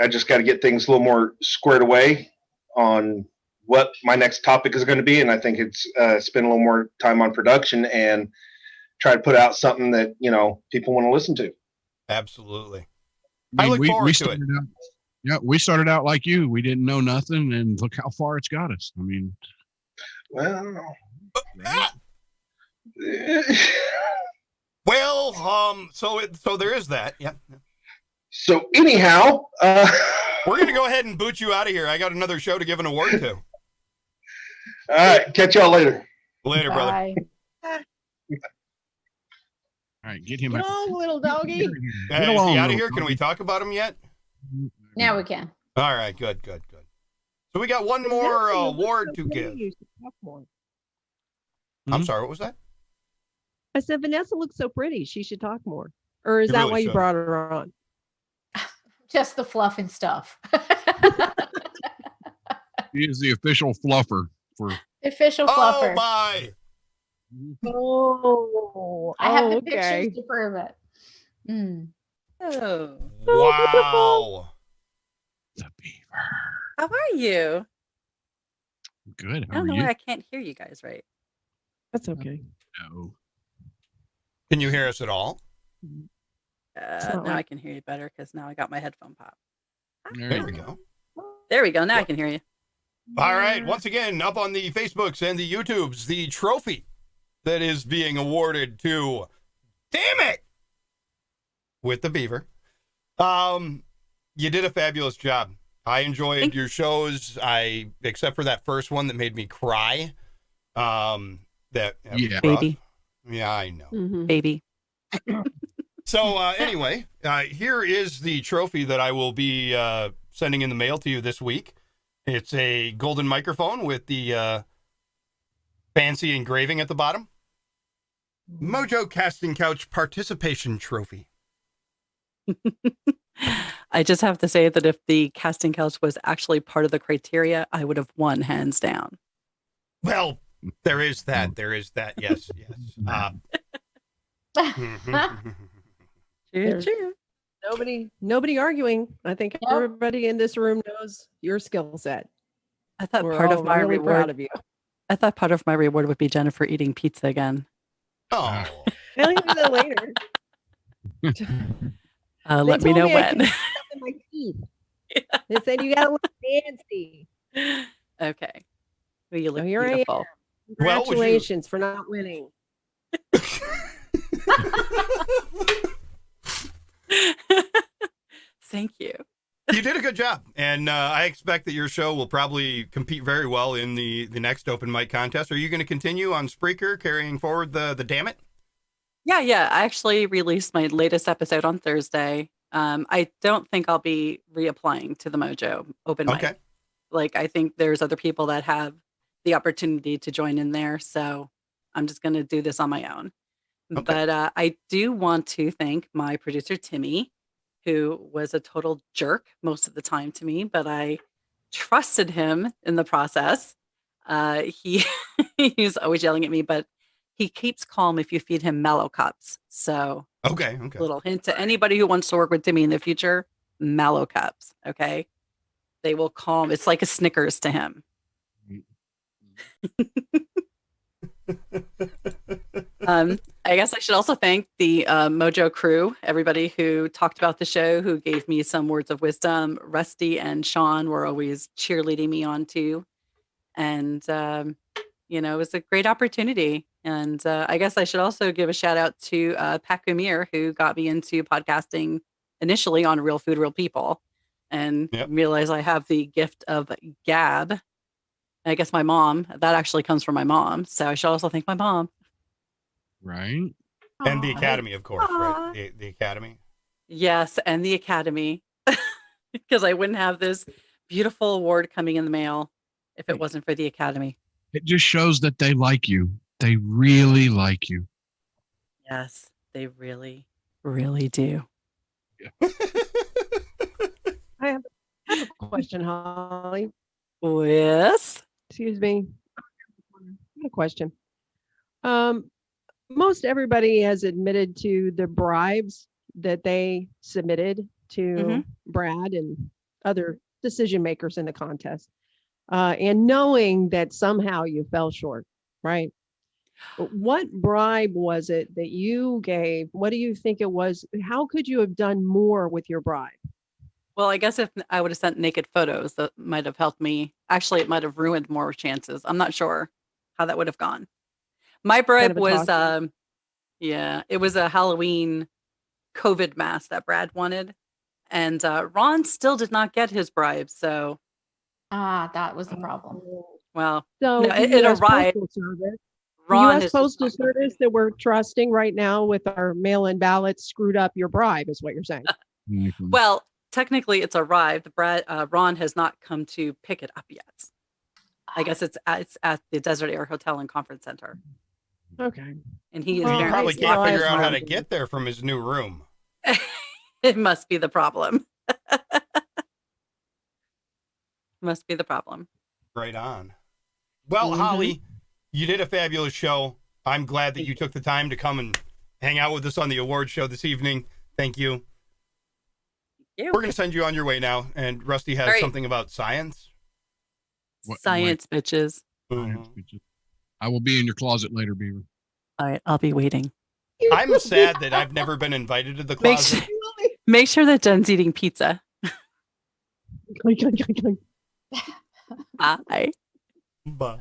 just got to get things a little more squared away on what my next topic is going to be, and I think it's spend a little more time on production and try to put out something that people want to listen to. Absolutely. I look forward to it. We started out like you. We didn't know nothing, and look how far it's got us. I mean, well, so there is that. Yeah. So anyhow, we're gonna go ahead and boot you out of here. I got another show to give an award to. All right, catch y'all later. Later, Bye. brother. All right, get him Get on, little doggy. Is he out of here? Can we talk about him yet? Now we can. All right, good. So we got one more award to give. I'm sorry, what was that? I said Vanessa looks so pretty. She should talk more. Or is She that really why you should. brought her on? Just the fluff and stuff. He is the official fluffer for. Official fluffer. Oh my! Oh, I have the okay. pictures to prove it. Mm. Oh, Wow. The Beaver. how are you? Good. I How don't are know you? why I can't hear you guys right. That's okay. No. Can you hear us at all? not Now I like- can hear you better because now I got my headphone pop. There we go. There we go. Now I can hear you. All right. Once again, up on the Facebooks and the YouTubes, the trophy that is being awarded to, damn it, with the Beaver. You did a fabulous job. I enjoyed your shows. Except for that first one that made me cry. That was Yeah. rough. Baby. Yeah, I know. Mhm. Baby. So anyway, here is the trophy that I will be sending in the mail to you this week. It's a golden microphone with the fancy engraving at the bottom. Mojo Casting Couch Participation Trophy. I just have to say that if the casting couch was actually part of the criteria, I would have won hands down. Well, there is that. There is that. Yes, yes. Choo choo. Nobody arguing. I think everybody in this room knows your skill set. I thought We're part all of my really reward. proud of you. I thought part of my reward would be Jennifer eating pizza again. Oh, I'll do that later. Let me know when. In my teeth. They said you gotta look fancy. Okay. Well, you look So here beautiful. I am. Congratulations for not winning. Thank you. You did a good job, and I expect that your show will probably compete very well in the next open mic contest. Are you going to continue on Spreaker carrying forward the Damn It? Yeah. I actually released my latest episode on Thursday. I don't think I'll be reapplying to the Mojo open mic. Okay. Like, I think there's other people that have the opportunity to join in there, so I'm just going to do this on my own. Okay. But I do want to thank my producer, Timmy, who was a total jerk most of the time to me, but I trusted him in the process. He's always yelling at me, but he keeps calm if you feed him Mallow cups. So Okay. little hint to anybody who wants to work with Timmy in the future, Mallow cups, okay? They will calm. It's like a Snickers to him. I guess I should also thank the Mojo crew, everybody who talked about the show, who gave me some words of wisdom. Rusty and Sean were always cheerleading me on too. And, it was a great opportunity. And I guess I should also give a shout out to Pat Gumir, who got me into podcasting initially on Real Food, Real People, and realized I have the gift of gab. I guess my mom, that actually comes from my mom. So I should also thank my mom. Right. And the Academy, of course, right? The Academy. Yes, and the Academy. Because I wouldn't have this beautiful award coming in the mail if it wasn't for the Academy. It just shows that they like you. They really like you. Yes, they really, really do. I have a question, Holly. Yes. Excuse me. I have a question. Most everybody has admitted to the bribes that they submitted to Brad and other decision makers in the contest, and knowing that somehow you fell short, right? What bribe was it that you gave? What do you think it was? How could you have done more with your bribe? Well, I guess if I would have sent naked photos, that might have helped me. Actually, it might have ruined more chances. I'm not sure how that would have gone. My bribe was, it was a Halloween COVID mask that Brad wanted. And Ron still did not get his bribe. So. That was the problem. Well, so no, it arrived. Ron, U.S. Postal Service that we're trusting right now with our mail-in ballots screwed up your bribe, is what you're saying. Well, technically it's arrived. Ron has not come to pick it up yet. I guess it's at the Desert Air Hotel and Conference Center. Okay. And he probably can't figure out how to get there from his new room. It must be the problem. Must be the problem. Right on. Well, Holly, you did a fabulous show. I'm glad that you took the time to come and hang out with us on the award show this evening. Thank you. We're going to send you on your way now. And Rusty has something about science. Science, bitches. Science, bitches. I will be in your closet later, Beaver. All right, I'll be waiting. I'm sad that I've never been invited to the closet. Make sure that Jen's eating pizza. Bye. Bye.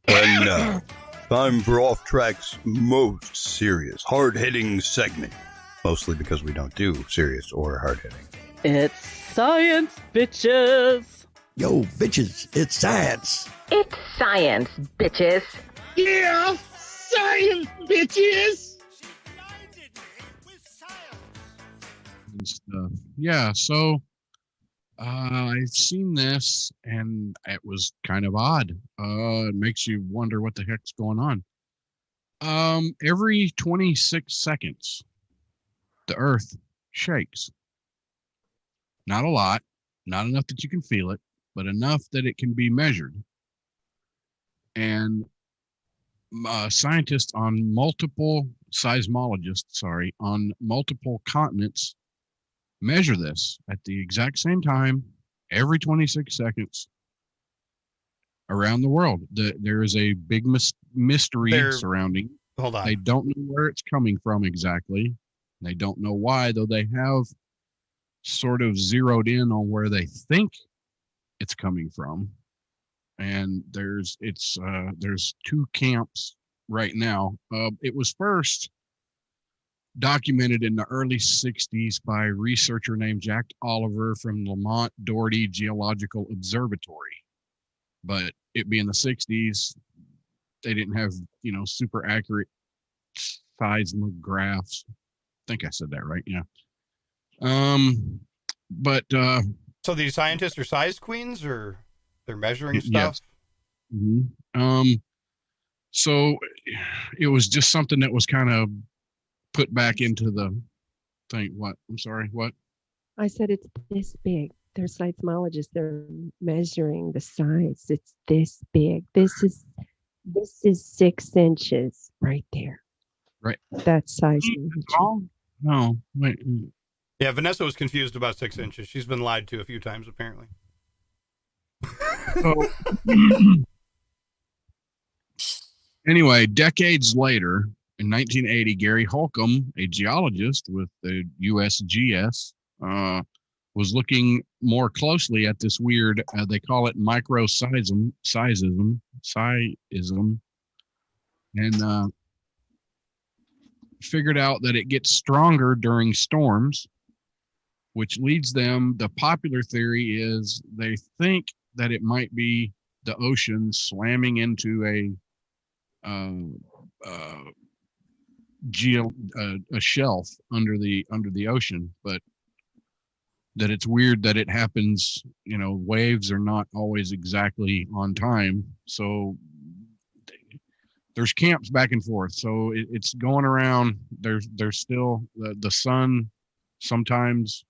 And now, time for Off Track's most serious, hard-hitting segment. Mostly because we don't do serious or hard-hitting. It's science, bitches. Yo, bitches, it's science. It's science, bitches. Yeah, science, bitches. And stuff. Yeah, so I've seen this and it was kind of odd. It makes you wonder what the heck's going on. Every 26 seconds, the earth shakes. Not a lot, not enough that you can feel it, but enough that it can be measured. And scientists on multiple, seismologists, on multiple continents measure this at the exact same time every 26 seconds around the world. There is a big mystery surrounding. Hold on. They don't know where it's coming from exactly. They don't know why, though they have sort of zeroed in on where they think it's coming from. And there's two camps right now. It was first documented in the early 60s by a researcher named Jack Oliver from Lamont Doherty Geological Observatory. But it being the 60s, they didn't have, super accurate seismographs. I think I said that right. Yeah. So these scientists are size queens, or they're measuring stuff? Yes. Mm-hmm. So it was just something that was kind of put back into the thing. What? I'm sorry. What? I said it's this big. They're seismologists. They're measuring the size. It's this big. This is 6 inches right there. Right. That's size. No, wait. Yeah, Vanessa was confused about 6 inches. She's been lied to a few times, apparently. So, anyway, decades later, in 1980, Gary Holcomb, a geologist with the USGS, was looking more closely at this weird, they call it microseism, and figured out that it gets stronger during storms, which leads them, the popular theory is they think that it might be the ocean slamming into a shelf under the ocean, but that it's weird that it happens, waves are not always exactly on time. So there's camps back and forth. So it's going around. There's still the sun. Sometimes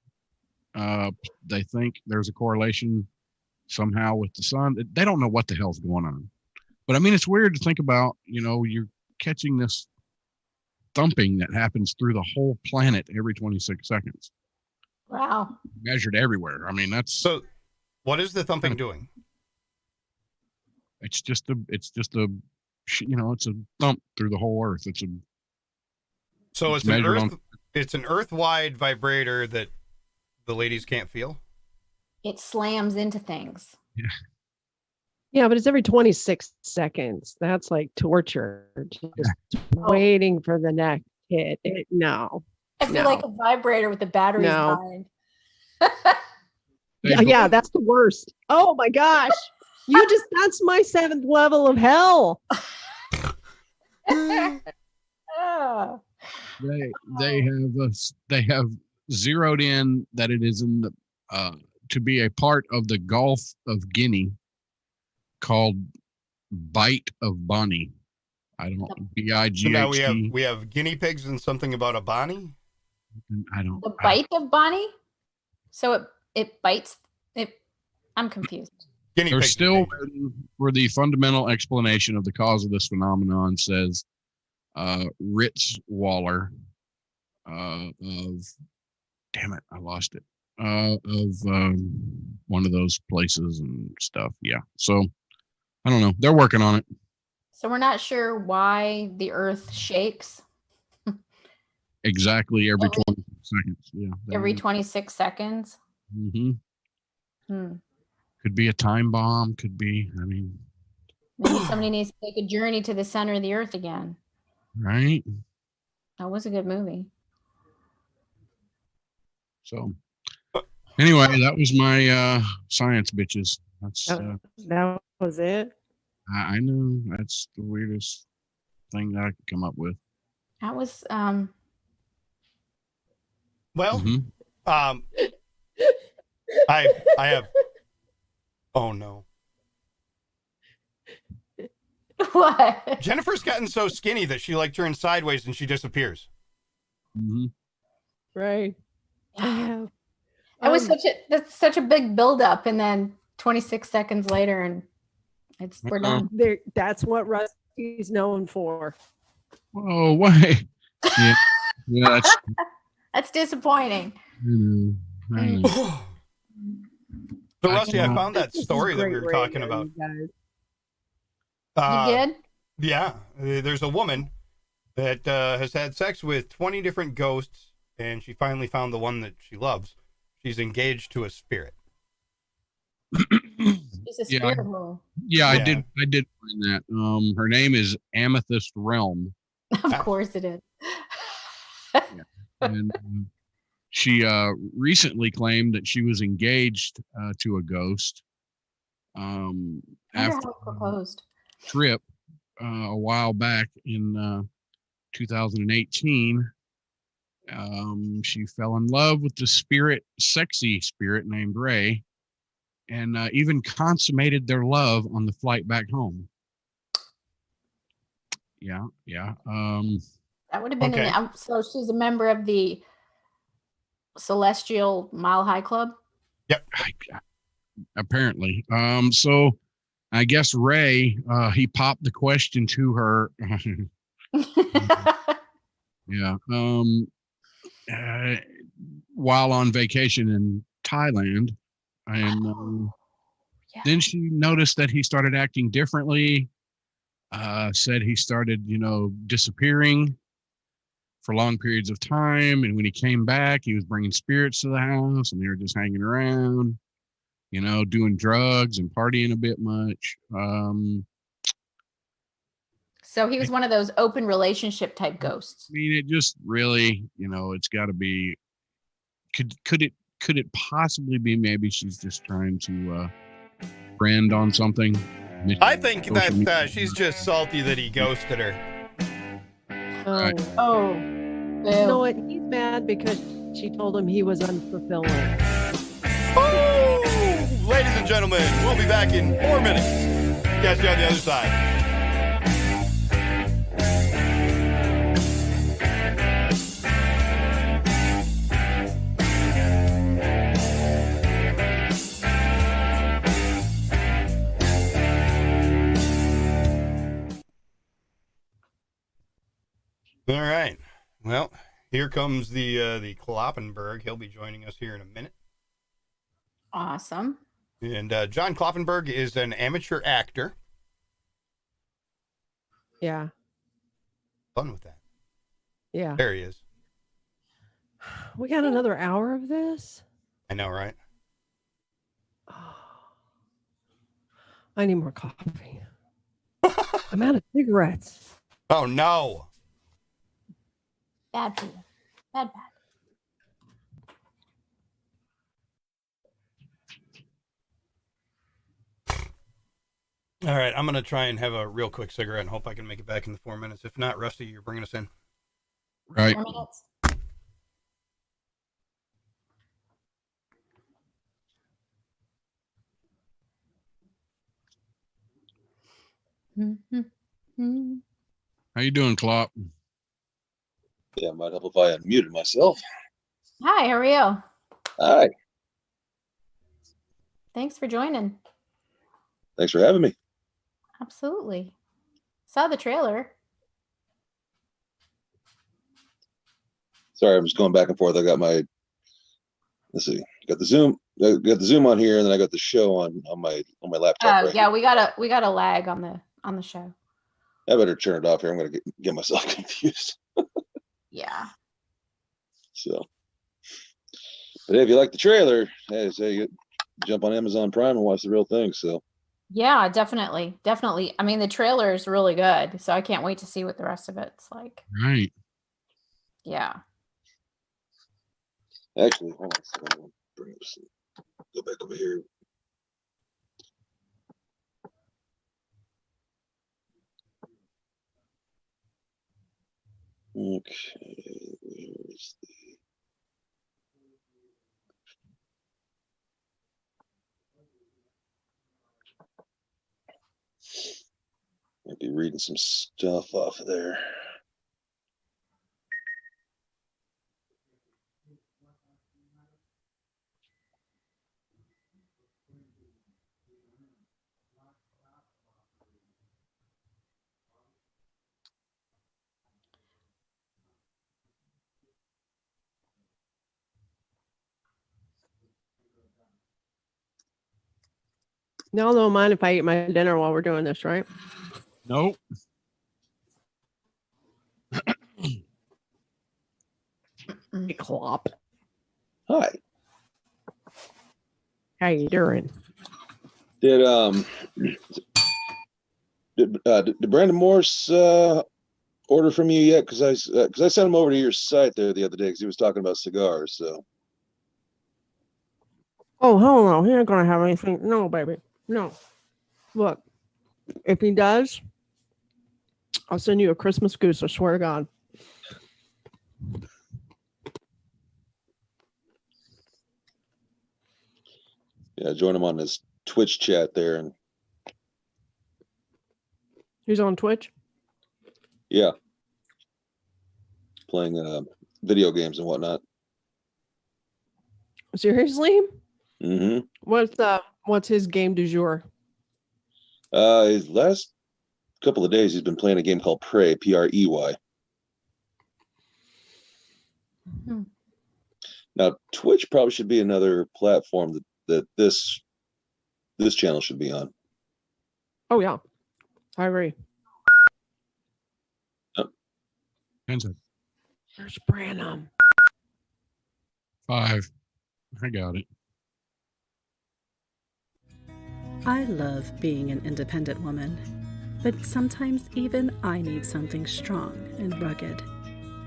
they think there's a correlation somehow with the sun. They don't know what the hell's going on. But I mean, it's weird to think about, you're catching this thumping that happens through the whole planet every 26 seconds. Wow. Measured everywhere. I mean, that's. So what is the thumping doing? It's just a it's a thump through the whole earth. It's an earth-wide vibrator that the ladies can't feel. It slams into things. Yeah. Yeah, but it's every 26 seconds. That's like torture. Just waiting for the next hit. No. I feel like a vibrator with the batteries behind. Yeah, that's the worst. Oh my gosh. That's my 7th level of hell. They have zeroed in that it is in the to be a part of the Gulf of Guinea called Bight of Bonny. I don't BIGHT. So now we have guinea pigs and something about a Bonnie. I don't. The bite of Bonnie. So it bites. I'm confused. They're still waiting for the fundamental explanation of the cause of this phenomenon, says Ritzwaller of, damn it, I lost it, of one of those places and stuff. Yeah. So I don't know. They're working on it. So we're not sure why the earth shakes. Exactly every 20 seconds. Yeah. Every 26 seconds. Mm-hmm. Could be a time bomb. Could be, maybe somebody needs to take a journey to the center of the earth again. Right. That was a good movie. So anyway, that was my science bitches. That was it. I know that's the weirdest thing that I could come up with. That was well, I have. Oh no. What? Jennifer's gotten so skinny that she turns sideways and she disappears. Mm-hmm. Right. That was such a big buildup, and then 26 seconds later, and we're done. That's what Rusty's known for. Oh, wait. Yeah, that's disappointing. I know. So, Rusty, I found that This is story that we great were talking radio, about. you guys. You did? Yeah. There's a woman that has had sex with 20 different ghosts, and she finally found the one that she loves. She's engaged to a spirit. It's a spirit moon. Yeah, I did find that. Her name is Amethyst Realm. Of course it is. And she recently claimed that she was engaged to a ghost after how it proposed. a trip a while back in 2018. She fell in love with the sexy spirit named Ray, and even consummated their love on the flight back home. Yeah. That would have been so she's a member of the Celestial Mile High Club. Yep. Apparently. So I guess Ray, he popped the question to her. Yeah. While on vacation in Thailand, and then she noticed that he started acting differently. Said he started, disappearing for long periods of time, and when he came back, he was bringing spirits to the house, and they were just hanging around, doing drugs and partying a bit much. So he was one of those open relationship type ghosts. I mean, it just really, it's got to be. Could it possibly be maybe she's just trying to brand on something? I think that she's just salty that he ghosted her. Right. Oh. You know what? He's mad because she told him he was unfulfilling. Woo! Ladies and gentlemen, we'll be back in 4 minutes. Catch you on the other side. All right. Well, here comes the Kloppenberg. He'll be joining us here in a minute. Awesome. And John Kloppenberg is an amateur actor. Yeah. Fun with that. Yeah. There he is. We got another hour of this? I know, right? I need more coffee. I'm out of cigarettes. Oh, no. Bad for you. Bad. All right, I'm going to try and have a real quick cigarette and hope I can make it back in the 4 minutes. If not, Rusty, you're bringing us in. Right. 4 minutes. How you doing, Klopp? Yeah, might help if I unmuted myself. Hi, how are you? Hi. Thanks for joining. Thanks for having me. Absolutely. Saw the trailer. Sorry, I'm just going back and forth. I got my got the Zoom on here, and then I got the show on my laptop. Yeah, we got a lag on the show. I better turn it off here. I'm gonna get myself confused. Yeah. So, but if you like the trailer, hey, say jump on Amazon Prime and watch the real thing. So. Yeah, definitely. I mean, the trailer is really good, so I can't wait to see what the rest of it's like. Right. Yeah. Actually, hold on a second. I'll bring up some, go back over here. Okay, where's the... Might be reading some stuff off of there. Y'all don't mind if I eat my dinner while we're doing this, right? Nope. Clop. Hi. How you doing? Did Brandon Morse order from you yet? Because I sent him over to your site there the other day because he was talking about cigars. So. Oh, hell no. He ain't gonna have anything. No, baby. No. Look, if he does, I'll send you a Christmas goose, I swear to God. Yeah, join him on his Twitch chat there. And he's on Twitch? Yeah. Playing video games and whatnot. Seriously? Mm-hmm. What's his game du jour? His last couple of days he's been playing a game called Prey, Prey. Hmm. Now Twitch probably should be another platform that this channel should be on. Oh yeah. I agree. Oh. There's Branham. 5. I got it. I love being an independent woman, but sometimes even I need something strong and rugged.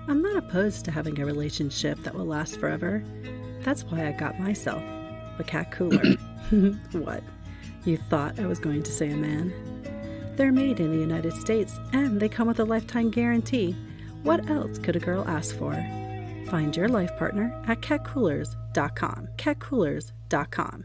I'm not opposed to having a relationship that will last forever. That's why I got myself a cat cooler. What? You thought I was going to say a man? They're made in the United States, and they come with a lifetime guarantee. What else could a girl ask for? Find your life partner at catcoolers.com. Catcoolers.com.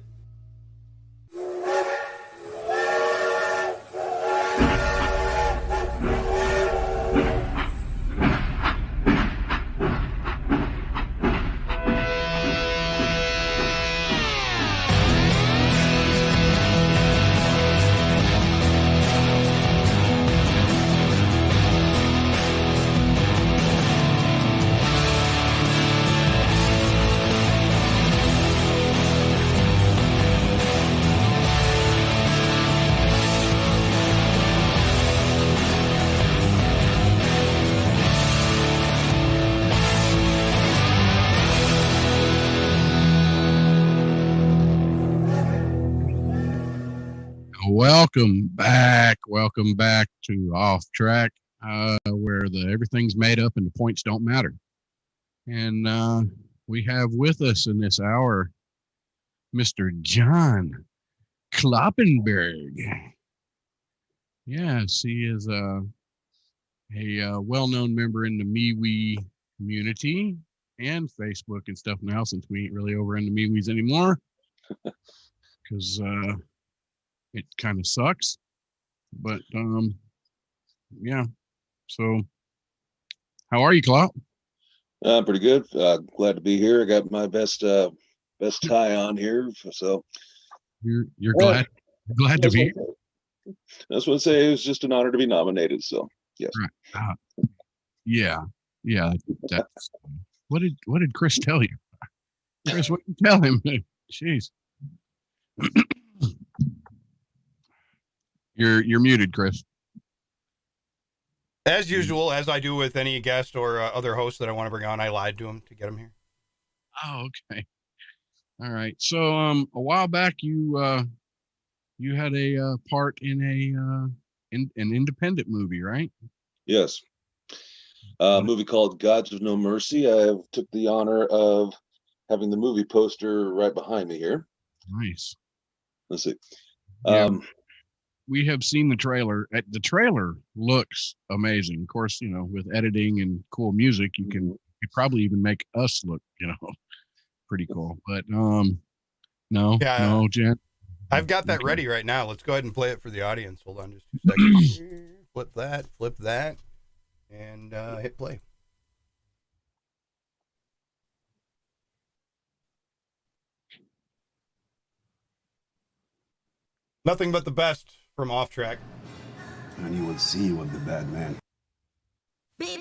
Welcome back to Off Track, where everything's made up and the points don't matter. And we have with us in this hour Mr. John Kloppenberg. Yes, he is a well-known member in the MeWe community and Facebook and stuff now, since we ain't really over in the MeWe's anymore, because it kind of sucks. But yeah. So, how are you, Klopp? Pretty good. Glad to be here. I got my best tie on here. So you're glad to be here. That's what I say. It was just an honor to be nominated. So yes. Right. Yeah. That's what did Chris tell you? Chris, what did you tell him? Jeez. You're muted, Chris. As usual, as I do with any guest or other host that I want to bring on, I lied to him to get him here. Oh, okay. All right. So, a while back, you had a part in an independent movie, right? Yes. A movie called Gods of No Mercy. I took the honor of having the movie poster right behind me here. Nice. Let's see. Yeah. We have seen the trailer. The trailer looks amazing. Of course, with editing and cool music, you probably even make us look, pretty cool. But no, Jen. I've got that ready right now. Let's go ahead and play it for the audience. Hold on just 2 seconds. Flip that, and hit play. Nothing but the best from Off Track. And you would see you with the bad man. You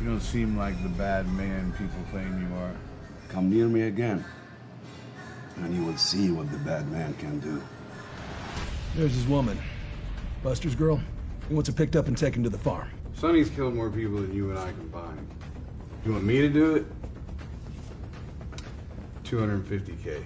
don't seem like the bad man people claim you are. Come near me again, and you would see what the bad man can do. There's his woman. Buster's girl. He wants her picked up and taken to the farm. Sonny's killed more people than you and I combined. You want me to do it? $250K.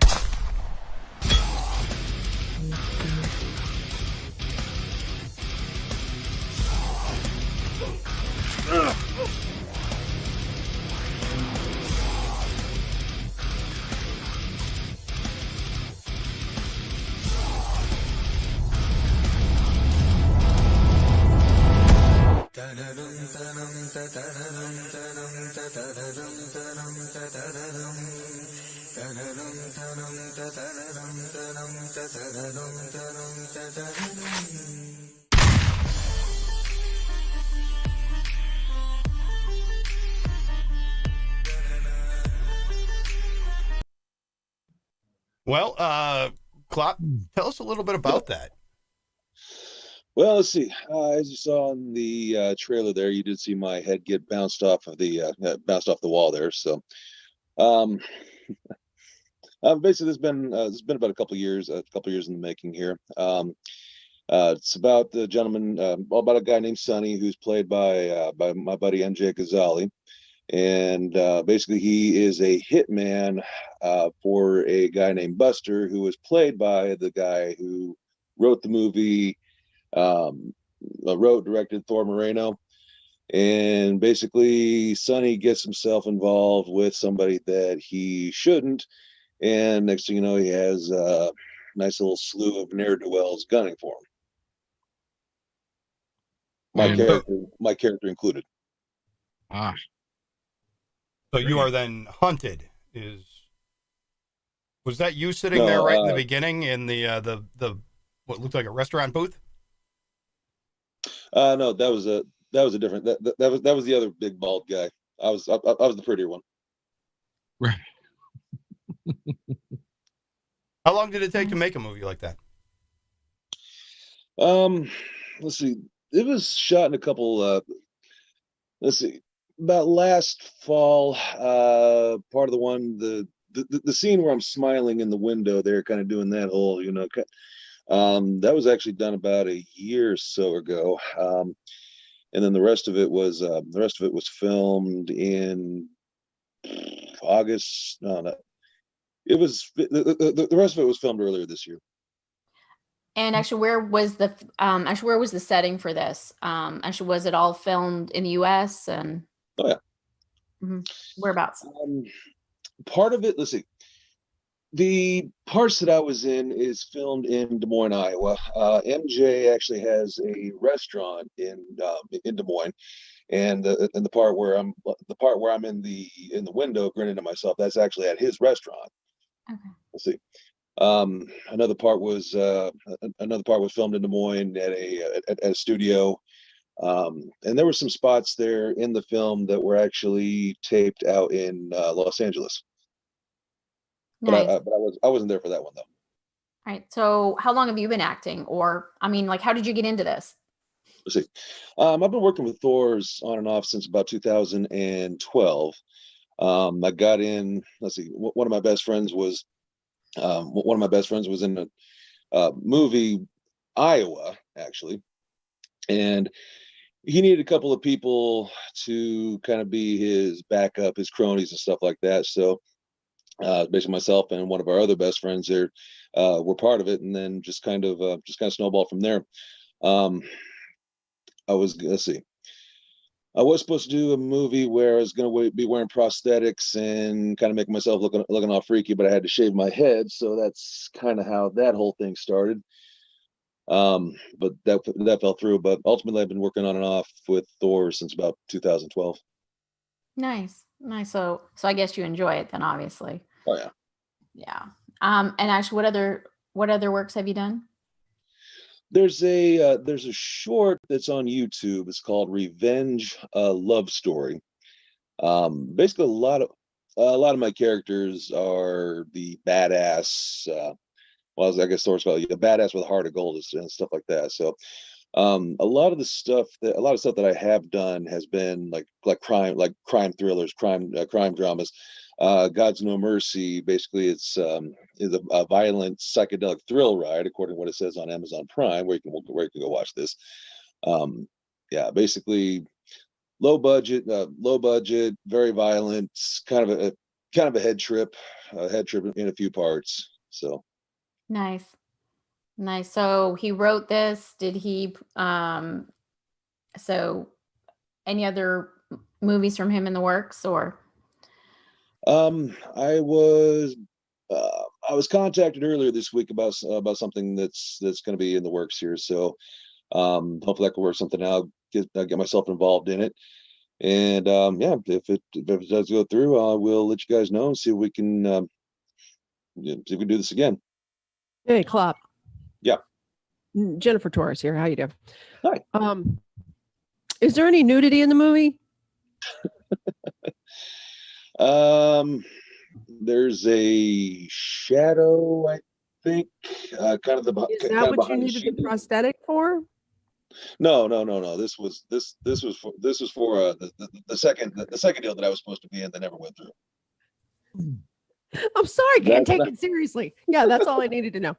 Well, Klopp, tell us a little bit about that. Well, let's see. As you saw in the trailer, there you did see my head get bounced off the wall there. So, basically, it's been about a couple years in the making here. It's about the gentleman, about a guy named Sonny, who's played by my buddy MJ Ghazali, and basically he is a hitman for a guy named Buster, who was played by the guy who wrote the movie. Wrote, directed Thor Moreno, and basically Sonny gets himself involved with somebody that he shouldn't, and next thing you know, he has a nice little slew of ne'er-do-wells gunning for him. My character included. Ah. So you are then hunted. Was that you sitting there right in the beginning in the what looked like a restaurant booth? No, that was a different that was the other big bald guy. I was the prettier one. Right. How long did it take to make a movie like that? Let's see. It was shot in a couple. Let's see. About last fall. Part of the one the scene where I'm smiling in the window there, kind of doing that whole, that was actually done about a year or so ago, and then the rest of it was filmed in August. No, it was the rest of it was filmed earlier this year. And actually, where was the setting for this? Actually, was it all filmed in the U.S. and? Oh yeah. Mm-hmm. Whereabouts? Part of it. Let's see. The parts that I was in is filmed in Des Moines, Iowa. MJ actually has a restaurant in Des Moines, and the part where I'm in the window grinning to myself, that's actually at his restaurant. Okay. Let's see. Another part was filmed in Des Moines at a studio, and there were some spots there in the film that were actually taped out in Los Angeles. Nice. But I wasn't there for that one though. All right. So how long have you been acting? Or, I mean, like, how did you get into this? Let's see. I've been working with Thor's on and off since about 2012. I got in. Let's see. One of my best friends was in a movie, Iowa, actually, and he needed a couple of people to kind of be his backup, his cronies and stuff like that. So basically myself and one of our other best friends there were part of it, and then just kind of snowballed from there. I was supposed to do a movie where I was going to be wearing prosthetics and kind of making myself looking all freaky, but I had to shave my head, so that's kind of how that whole thing started. But that fell through. But ultimately, I've been working on and off with Thor since about 2012. Nice. So I guess you enjoy it then, obviously. Oh yeah. Yeah. And actually, what other works have you done? There's a short that's on YouTube. It's called Revenge Love Story. Basically, a lot of my characters are the badass. I guess Thor's called the badass with a heart of gold and stuff like that. So A lot of stuff that I have done has been like crime thrillers, crime dramas. God's No Mercy, basically, is a violent psychedelic thrill ride, according to what it says on Amazon Prime, where you can go watch this. Yeah, basically low budget, very violent, kind of a head trip in a few parts. So Nice. So he wrote this. Did he so any other movies from him in the works, or? I was contacted earlier this week about something that's going to be in the works here. So hopefully I can work something out, get myself involved in it. And yeah, if it does go through, we'll let you guys know and see if we can do this again. Hey, Klopp. Yeah. Jennifer Torres here. How you doing? Hi. Is there any nudity in the movie? There's a shadow, I think, kind of the. Is that what you needed the prosthetic for? No. This was for the second deal that I was supposed to be in that never went through. I'm sorry, can't take it seriously. Yeah, that's all I needed to know.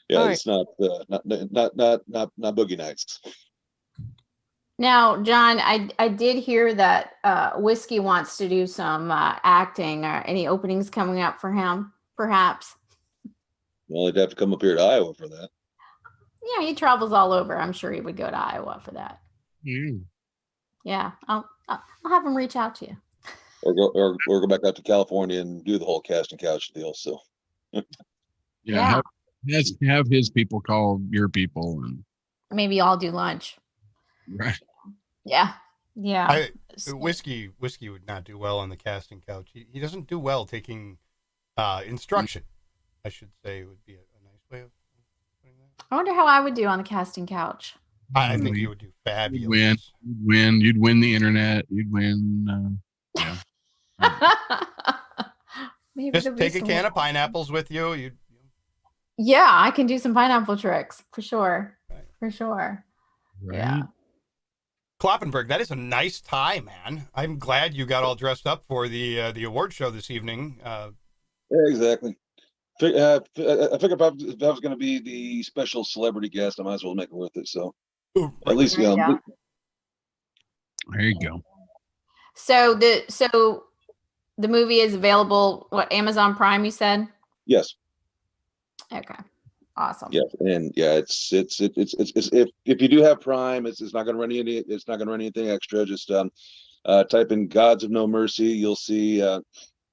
Yeah, all it's not Boogie Nights. Now, John, I did hear that Whiskey wants to do some acting. Or any openings coming up for him, perhaps? Well, he'd have to come up here to Iowa for that. Yeah, he travels all over. I'm sure he would go to Iowa for that. Mm. Yeah, I'll have him reach out to you. Or go back out to California and do the whole cast and couch deal. So yeah. Have his people call your people, and maybe I'll do lunch. Right. Yeah. Whiskey would not do well on the casting couch. He doesn't do well taking instruction. I should say it would be a nice way of putting that. I wonder how I would do on the casting couch. I think you would do fabulous. You'd win the internet. You'd win. Yeah. Maybe just take a can of pineapples with you. Yeah, I can do some pineapple tricks for sure. Right. For sure. Right. Yeah. Kloppenberg, that is a nice tie, man. I'm glad you got all dressed up for the award show this evening. Yeah, exactly. I figured if I was going to be the special celebrity guest, I might as well make it worth it. So at least there you go. So the movie is available. What, Amazon Prime? You said? Yes. Okay. Awesome. Yeah, and yeah, it's if you do have Prime, it's not going to run anything extra. Just type in Gods of No Mercy. You'll see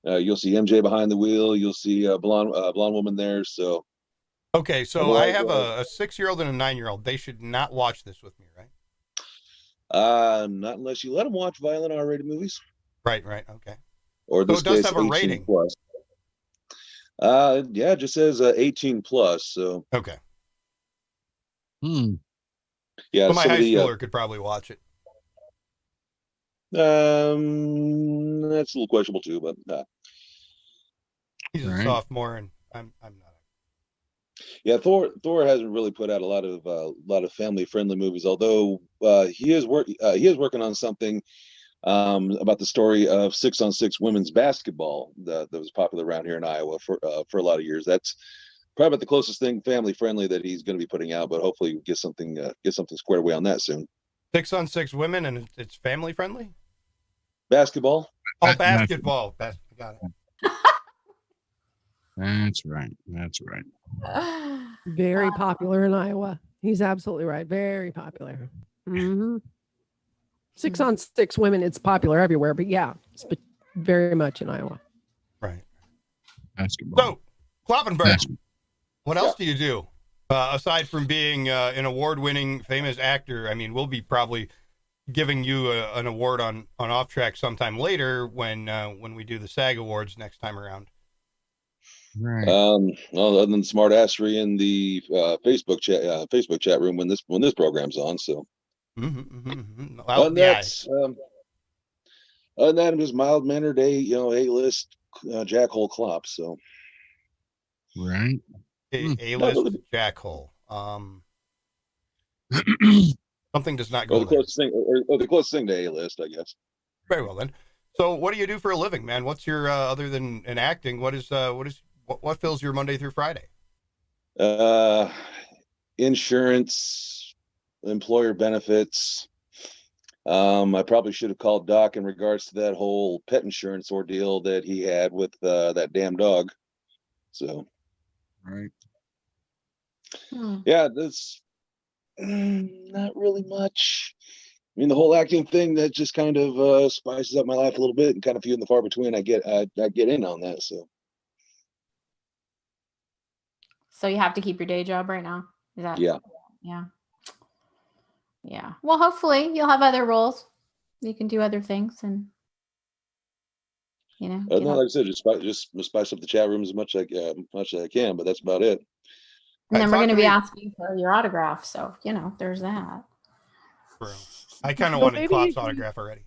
MJ behind the wheel. You'll see a blonde woman there. So okay, so I have a 6-year-old and a 9-year-old. They should not watch this with me, right? Not unless you let them watch violent R-rated movies. Right. Okay. Or this so it does case, have a rating. Plus. Yeah, it just says 18 plus. So okay. Yeah, well, my high schooler could probably watch it. That's a little questionable too, but he's a sophomore, and I'm not. Yeah, Thor hasn't really put out a lot of family friendly movies. Although he is working on something about the story of 6-on-6 women's basketball that was popular around here in Iowa for a lot of years. That's probably about the closest thing family friendly that he's going to be putting out. But hopefully, we'll get something squared away on that soon. 6-on-6 women, and it's family friendly. Basketball. Oh, basketball. Got it. That's right. Very popular in Iowa. He's absolutely right. Very popular. Mm-hmm. 6-on-6 women, it's popular everywhere, but yeah, it's very much in Iowa. Right. Basketball. So, Kloppenberg, what else do you do? Aside from being an award-winning famous actor, I mean, we'll be probably giving you an award on Off Track sometime later when we do the SAG Awards next time around. Right. Well, other than smartassery in the Facebook chat room when this program's on, so. Well, other than that, I'm just mild-mannered A-list jackhole Klopp. So. Right. A-list jackhole. Something does not go. Or the closest thing, or the closest thing to A-list, I guess. Very well then. So, what do you do for a living, man? What's your other than in acting? What fills your Monday through Friday? Insurance, employer benefits. I probably should have called Doc in regards to that whole pet insurance ordeal that he had with that damn dog. So, right. Yeah, that's not really much. I mean, the whole acting thing that just kind of spices up my life a little bit, and kind of few in the far between. I get in on that. So you have to keep your day job right now. Is that? Yeah. Yeah. Yeah. Well, hopefully you'll have other roles. You can do other things, and No, like I said, just spice up the chat room as much as I can, but that's about it. And then we're going to be asking for your autograph, so there's that. Bro, I kind of wanted Klopp's autograph already.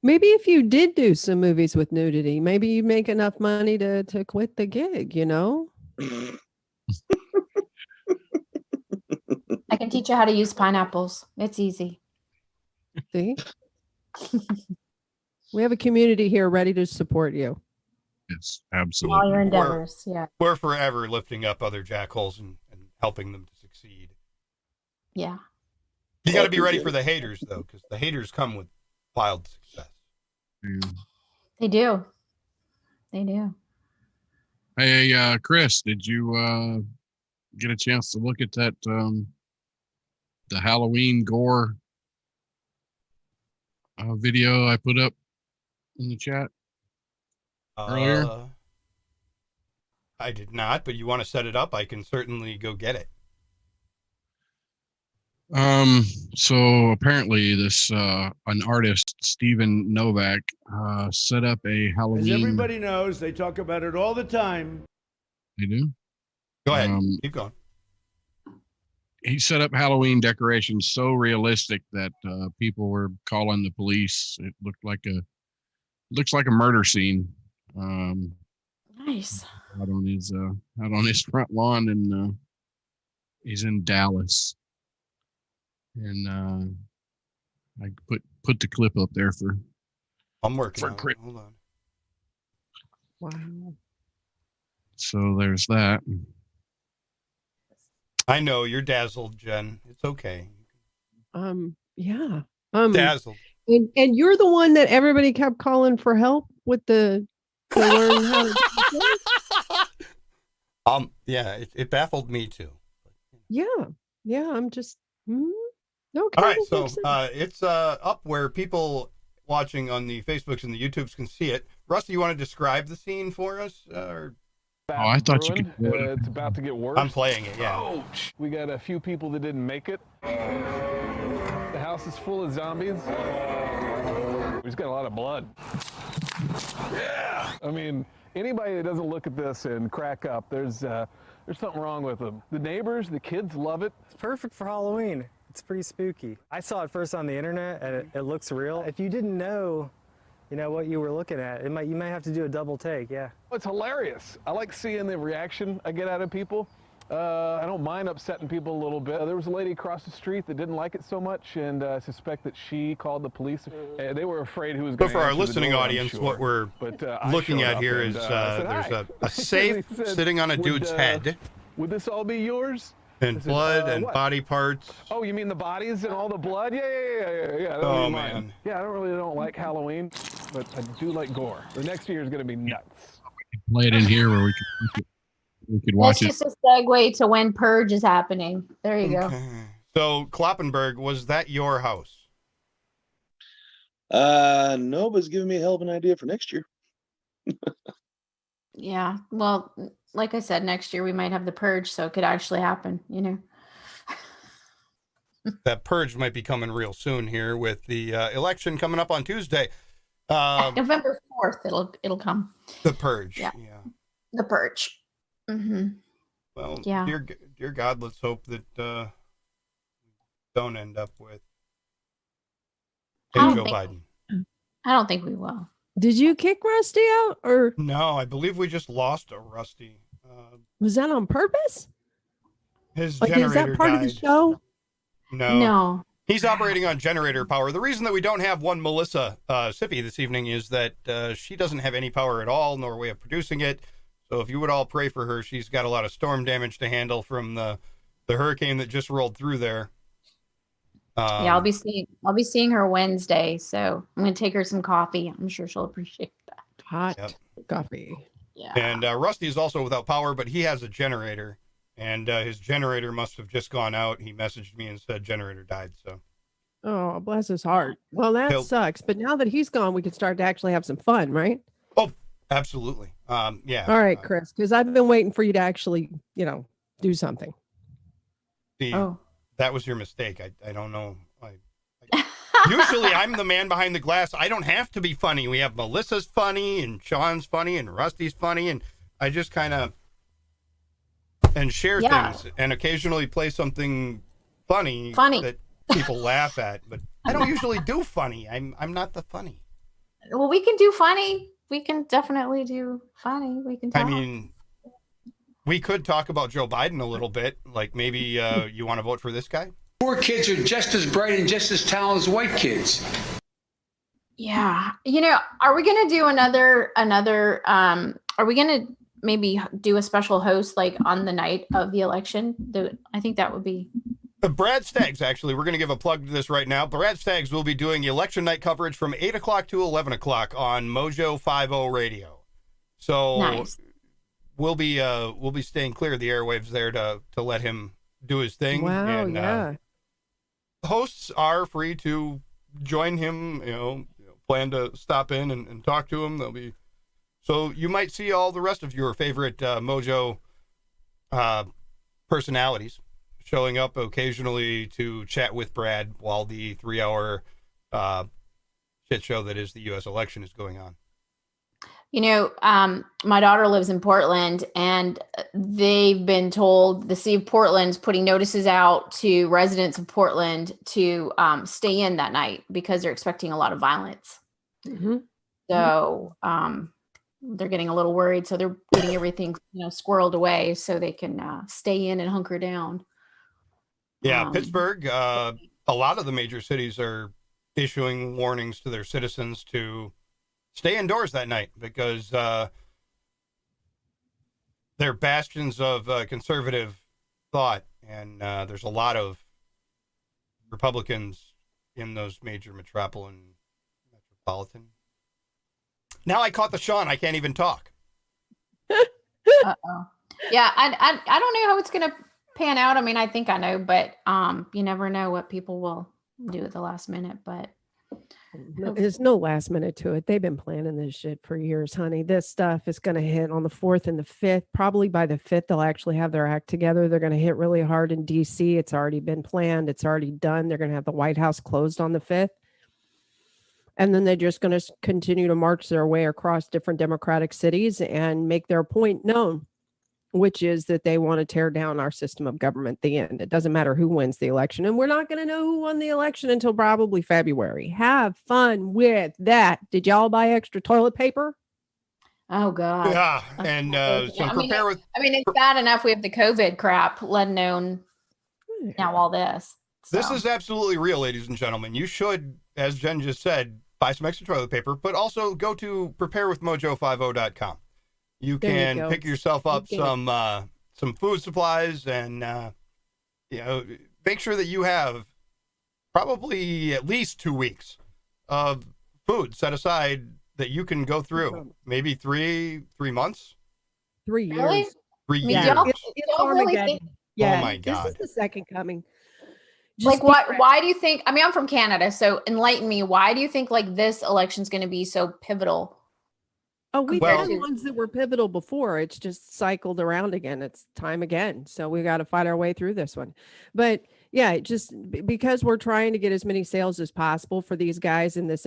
Maybe if you did do some movies with nudity, maybe you'd make enough money to quit the gig. I can teach you how to use pineapples. It's easy. See, we have a community here ready to support you. Yes, absolutely. All your endeavors. We're forever lifting up other jackholes and helping them to succeed. Yeah. You got to be ready for the haters, though, because the haters come with wild success. They do. They do. Hey, Chris, did you get a chance to look at that the Halloween gore video I put up in the chat earlier? I did not, but you want to set it up? I can certainly go get it. So apparently this an artist, Steven Novak, set up a Halloween. As everybody knows, they talk about it all the time. They do? Go ahead. Keep going. He set up Halloween decorations so realistic that people were calling the police. It looks like a murder scene. Nice. Out on his front lawn, and he's in Dallas. And I put the clip up there for. I'm working on it. Hold on. Wow. So there's that. I know you're dazzled, Jen. It's okay. Yeah. Dazzled. And you're the one that everybody kept calling for help with to learn how to. Yeah, it baffled me too. Yeah. I'm just. Okay. All right, so it's up where people watching on the Facebooks and the YouTubes can see it. Rusty, you want to describe the scene for us? I thought you could. It's about to get worse. I'm playing it, yeah. Ouch. We got a few people that didn't make it. The house is full of zombies. We've got a lot of blood. Yeah. I mean, anybody that doesn't look at this and crack up, there's something wrong with them. The neighbors, the kids love it. It's perfect for Halloween. It's pretty spooky. I saw it first on the internet, and it looks real. If you didn't know, what you were looking at, you might have to do a double take. Yeah. It's hilarious. I like seeing the reaction I get out of people. I don't mind upsetting people a little bit. There was a lady across the street that didn't like it so much, and I suspect that she called the police. They were afraid who was going to. But for our listening audience, what we're looking at here is there's a safe sitting on a dude's head. Would this all be yours? And blood and body parts. Oh, you mean the bodies and all the blood? Yeah. Oh, man. Yeah, I don't like Halloween, but I do like gore. The next year is going to be nuts. Play it in here where we could watch That's it. just a segue to when Purge is happening. There you go. So, Kloppenberg, was that your house? No, but it's giving me a hell of an idea for next year. Yeah. Well, like I said, next year we might have the Purge, so it could actually happen, That Purge might be coming real soon here with the election coming up on Tuesday. November 4th, it'll come. The Purge. Yeah. The Purge. Mm-hmm. Well, yeah. Dear God, let's hope that don't end up with Joe Biden. I don't think we will. Did you kick Rusty out, or no? I believe we just lost a Rusty. Was that on purpose? His like, generator is that part died. of the show? No. He's operating on generator power. The reason that we don't have one Melissa Sippy this evening is that she doesn't have any power at all, nor way of producing it. So if you would all pray for her, she's got a lot of storm damage to handle from the hurricane that just rolled through there. Yeah, I'll be seeing her Wednesday, so I'm gonna take her some coffee. I'm sure she'll appreciate that. Hot coffee. Yeah. And Rusty is also without power, but he has a generator, and his generator must have just gone out. He messaged me and said generator died. So. Oh, bless his heart. Well, that sucks. But now that he's gone, we can start to actually have some fun, right? Oh, absolutely. Yeah. All right, Chris, because I've been waiting for you to actually, do something. That was your mistake. I don't know. Usually I'm the man behind the glass. I don't have to be funny. We have Melissa's funny and Sean's funny and Rusty's funny. And I just kind of share things and occasionally play something funny that people laugh at. But I don't usually do funny. I'm not the funny. Well, we can do funny. We can definitely do funny. We can talk. I mean, we could talk about Joe Biden a little bit. Like maybe you want to vote for this guy? Poor kids are just as bright and just as talented as white kids. Yeah. Are we going to do another, are we going to maybe do a special host like on the night of the election? I think that would be. Brad Staggs, actually, we're going to give a plug to this right now. Brad Staggs will be doing election night coverage from 8 o'clock to 11 o'clock on Mojo 50 radio. So nice. We'll be staying clear of the airwaves there to let him do his thing. Wow, and, yeah. Hosts are free to join him, plan to stop in and talk to him. So you might see all the rest of your favorite Mojo personalities showing up occasionally to chat with Brad while the 3-hour shit show that is the U.S. election is going on. My daughter lives in Portland, and they've been told the city of Portland's putting notices out to residents of Portland to stay in that night because they're expecting a lot of violence. Mm-hmm. So they're getting a little worried. So they're getting everything, squirreled away so they can stay in and hunker down. Yeah, Pittsburgh, a lot of the major cities are issuing warnings to their citizens to stay indoors that night because they're bastions of conservative thought, and there's a lot of Republicans in those major metropolitan. Now I caught the Sean. I can't even talk. Uh-oh. Yeah, I don't know how it's going to pan out. I mean, I think I know, but you never know what people will do at the last minute, but there's no last minute to it. They've been planning this shit for years, honey. This stuff is going to hit on the 4th and the 5th. Probably by the 5th, they'll actually have their act together. They're going to hit really hard in DC. It's already been planned. It's already done. They're going to have the White House closed on the 5th. And then they're just going to continue to march their way across different Democratic cities and make their point known, which is that they want to tear down our system of government at the end. It doesn't matter who wins the election. And we're not going to know who won the election until probably February. Have fun with that. Did y'all buy extra toilet paper? Oh, God. Yeah. And prepare with. I mean, it's bad enough we have the COVID crap, let alone now all this. So. This is absolutely real, ladies and gentlemen. You should, as Jen just said, buy some extra toilet paper, but also go to preparewithmojo50.com. You can pick yourself up some food supplies and make sure that you have probably at least 2 weeks of food set aside that you can go through. Maybe 3 months. 3 years. Really? 3 years. Don't really think. Yeah, oh my God. This is the second coming. Like what? Why do you think? I mean, I'm from Canada, so enlighten me. Why do you think like this election's going to be so pivotal? Oh, we've had ones that were pivotal before. It's just cycled around again. It's time again. So we got to fight our way through this one. But yeah, just because we're trying to get as many sales as possible for these guys and this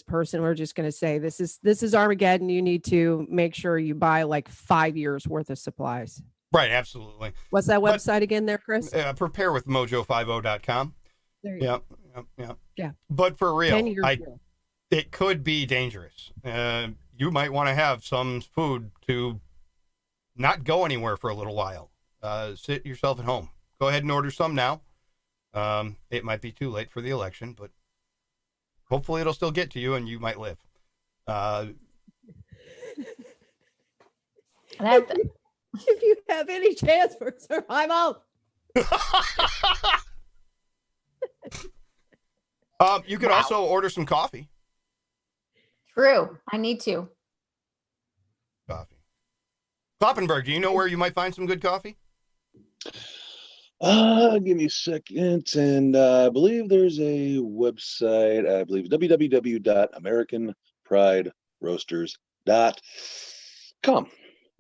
person, we're just going to say, this is Armageddon. You need to make sure you buy like 5 years worth of supplies. Right. Absolutely. What's that website again there, Chris? Preparewithmojo50.com. There you go. Yeah. But for real, 10 years it could be dangerous. You might want to have some food to not go anywhere for a little while. Sit yourself at home. Go ahead and order some now. It might be too late for the election, but hopefully it'll still get to you and you might live. If you have any chance for survival. You could also order some coffee. True. I need to. Coffee. Kloppenberg, do you know where you might find some good coffee? Give me a second. And I believe there's a website. I believe www.americanprideroasters.com.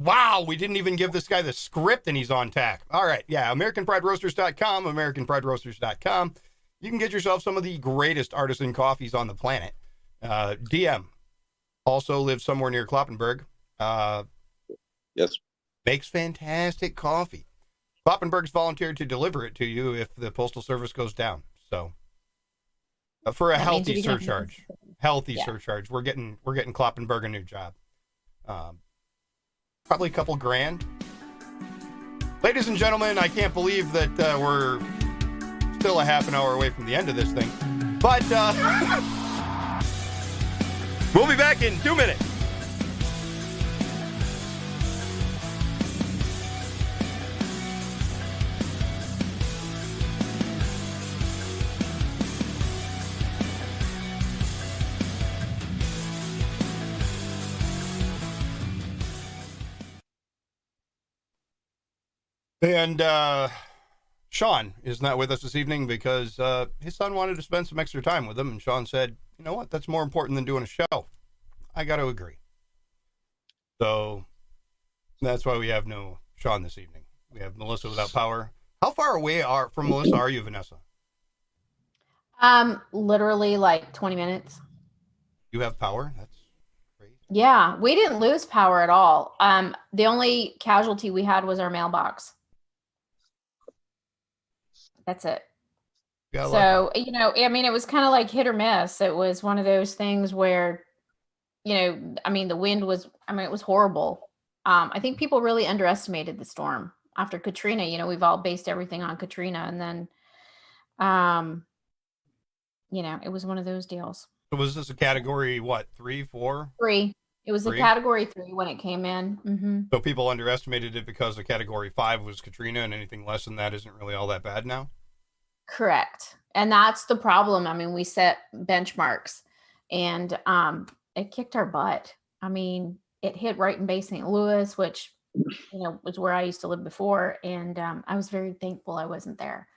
Wow, we didn't even give this guy the script and he's on tack. All right, yeah, AmericanPrideRoasters.com, AmericanPrideRoasters.com. You can get yourself some of the greatest artisan coffees on the planet. DM also lives somewhere near Kloppenberg. Yes. Makes fantastic coffee. Kloppenberg's volunteered to deliver it to you if the Postal Service goes down. So, for a healthy surcharge. Surcharge. We're getting Kloppenberg a new job. Probably a couple grand. Ladies and gentlemen, I can't believe that we're still a half an hour away from the end of this thing. But we'll be back in 2 minutes. And Sean is not with us this evening because his son wanted to spend some extra time with him. And Sean said, you know what? That's more important than doing a show. I got to agree. So that's why we have no Sean this evening. We have Melissa without power. How far away from Melissa are you, Vanessa? Literally like 20 minutes. You have power? That's great. Yeah, we didn't lose power at all. The only casualty we had was our mailbox. That's it. So, you know, I mean, it was kind of like hit or miss. It was one of those things where, you know, I mean, the wind was, I mean, it was horrible. I think people really underestimated the storm after Katrina. You know, we've all based everything on Katrina. And then, you know, it was one of those deals. So was this a category, what, 3, 4? 3. It was 3? a category 3 when it came in. Mm-hmm. So people underestimated it because the category 5 was Katrina and anything less than that isn't really all that bad now? Correct. And that's the problem. I mean, we set benchmarks and it kicked our butt. I mean, it hit right in Bay St. Louis, which, you know, was where I used to live before. And I was very thankful I wasn't there.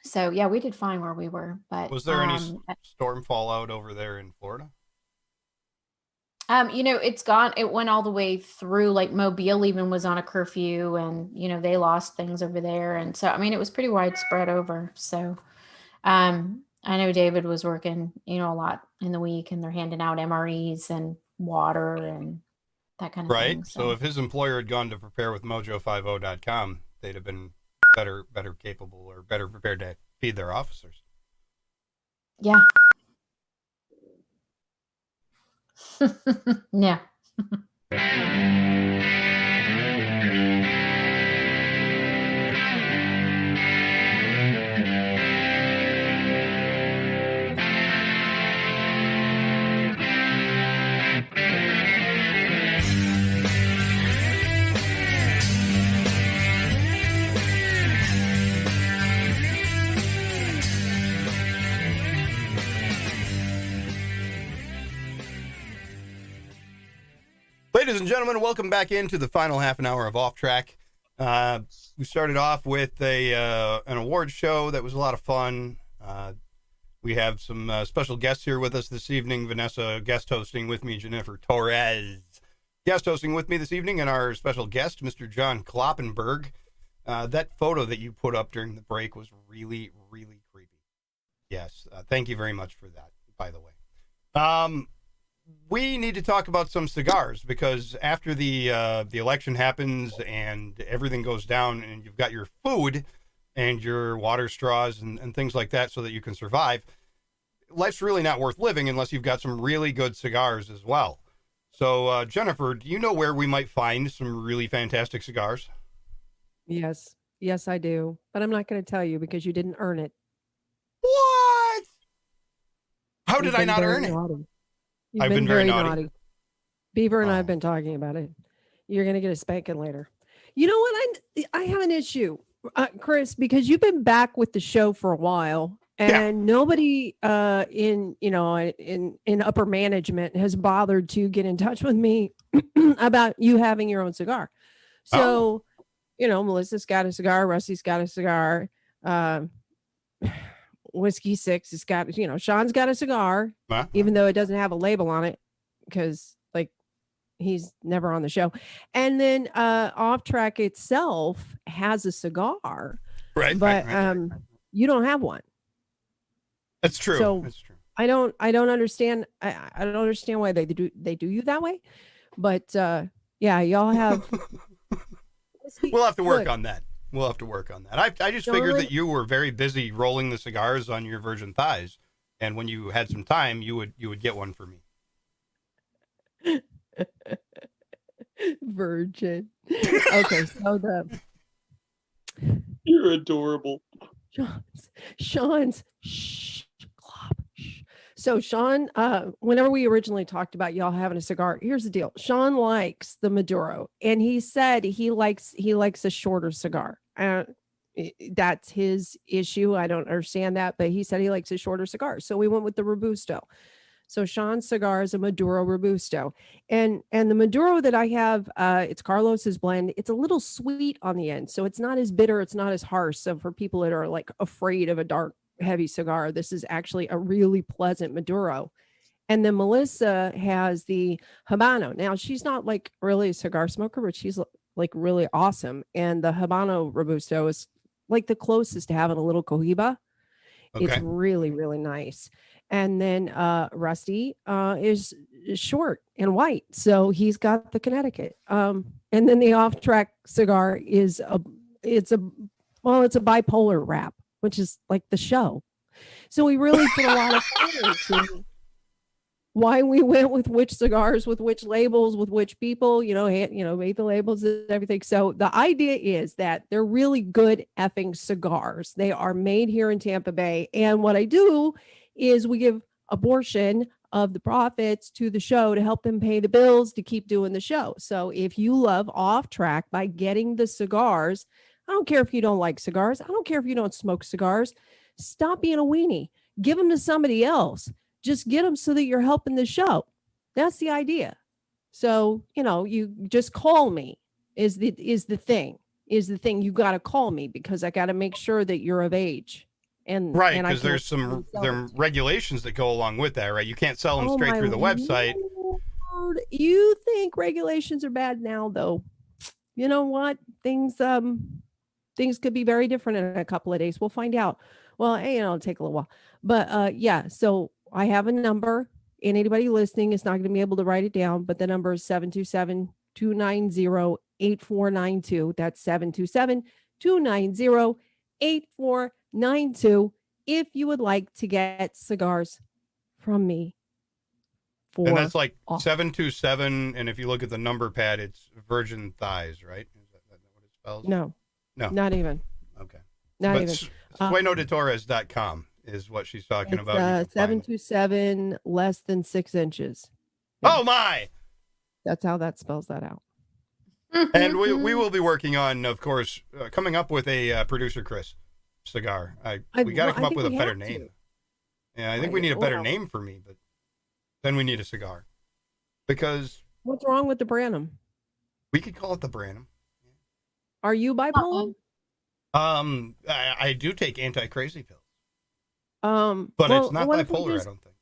So, yeah, we did fine where we were. But was there any storm fallout over there in Florida? You know, it went all the way through, like Mobile even was on a curfew and, you know, they lost things over there. And so, I mean, it was pretty widespread over. So, I know David was working, you know, a lot in the week and they're handing out MREs and water and that kind of thing. Right. So if his employer had gone to prepare with mojo50.com, they'd have been better capable or better prepared to feed their officers. Yeah. Yeah. Ladies and gentlemen, welcome back into the final half an hour of Off Track. We started off with an award show that was a lot of fun. We have some special guests here with us this evening. Vanessa guest hosting with me, Jennifer Torres guest hosting with me this evening, and our special guest, Mr. John Kloppenberg. That photo that you put up during the break was really, really creepy. Yes, thank you very much for that, by the way. We need to talk about some cigars because after the election happens and everything goes down and you've got your food and your water straws and things like that so that you can survive, life's really not worth living unless you've got some really good cigars as well. So, Jennifer, do you know where we might find some really fantastic cigars? Yes. Yes, I do. But I'm not going to tell you because you didn't earn it. What? How You've did I been not very earn it? naughty. You've I've been very naughty. Beaver and I have been talking about it. You're going to get a spanking later. You know what? I have an issue, Chris, because you've been back with the show for a while, and nobody in upper management has bothered to get in touch with me about you having your own cigar. So, Melissa's got a cigar, Rusty's got a cigar, Whiskey Six has got, Sean's got a cigar, even though it doesn't have a label on it because he's never on the show. And then Off Track itself has a cigar, right? But you don't have one. That's true. So that's true. I don't understand. I don't understand why they do you that way. But yeah, y'all have. We'll have to work on that. We'll have to work on that. I just figured that you were very busy rolling the cigars on your virgin thighs, and when you had some time, you would get one for me. Virgin. Okay, so you're adorable. Sean's So Sean, whenever we originally talked about y'all having a cigar, here's the deal. Sean likes the Maduro, and he said he likes a shorter cigar. That's his issue. I don't understand that, but he said he likes a shorter cigar. So we went with the Robusto. So Sean's cigar is a Maduro Robusto, and the Maduro that I have, it's Carlos's blend. It's a little sweet on the end, so it's not as bitter. It's not as harsh. So for people that are like afraid of a dark, heavy cigar, this is actually a really pleasant Maduro. And then Melissa has the Habano. Now she's not like really a cigar smoker, but she's like really awesome. And the Habano Robusto is like the closest to having a little Cohiba. Okay. It's really, really nice. And then Rusty is short and white, so he's got the Connecticut. And then the Off Track cigar is it's a bipolar wrap, which is like the show. So we really put a lot of thought into why we went with which cigars, with which labels, with which people, made the labels and everything. So the idea is that they're really good effing cigars. They are made here in Tampa Bay. And what I do is we give a portion of the profits to the show to help them pay the bills to keep doing the show. So if you love Off Track by getting the cigars, I don't care if you don't like cigars. I don't care if you don't smoke cigars. Stop being a weenie. Give them to somebody else. Just get them so that you're helping the show. That's the idea. So, you just call me is the thing. You got to call me because I got to make sure that you're of age. And right, because there's some regulations that go along with that, right? You can't sell them straight through the website. Lord. You think regulations are bad now, though? You know what? Things could be very different in a couple of days. We'll find out. Well, it'll take a little while, but yeah. So I have a number, and anybody listening is not going to be able to write it down, but the number is 727-290-8492. That's 727-290-8492. If you would like to get cigars from me. And that's like 727, and if you look at the number pad, it's Virgin Thighs, right? Is that what it spells? No, not even. Okay. Not even. SuenoDeTorres.com is what she's talking about. 727 less than 6 inches. Yeah. Oh my! That's how that spells that out. And we will be working on, of course, coming up with a producer Chris cigar. We got to come up with a better name. Yeah, I think we need a better name for me, but then we need a cigar. Because what's wrong with the Branham? We could call it the Branham. Are you bipolar? I do take anti-crazy pills. But it's not bipolar, I don't think.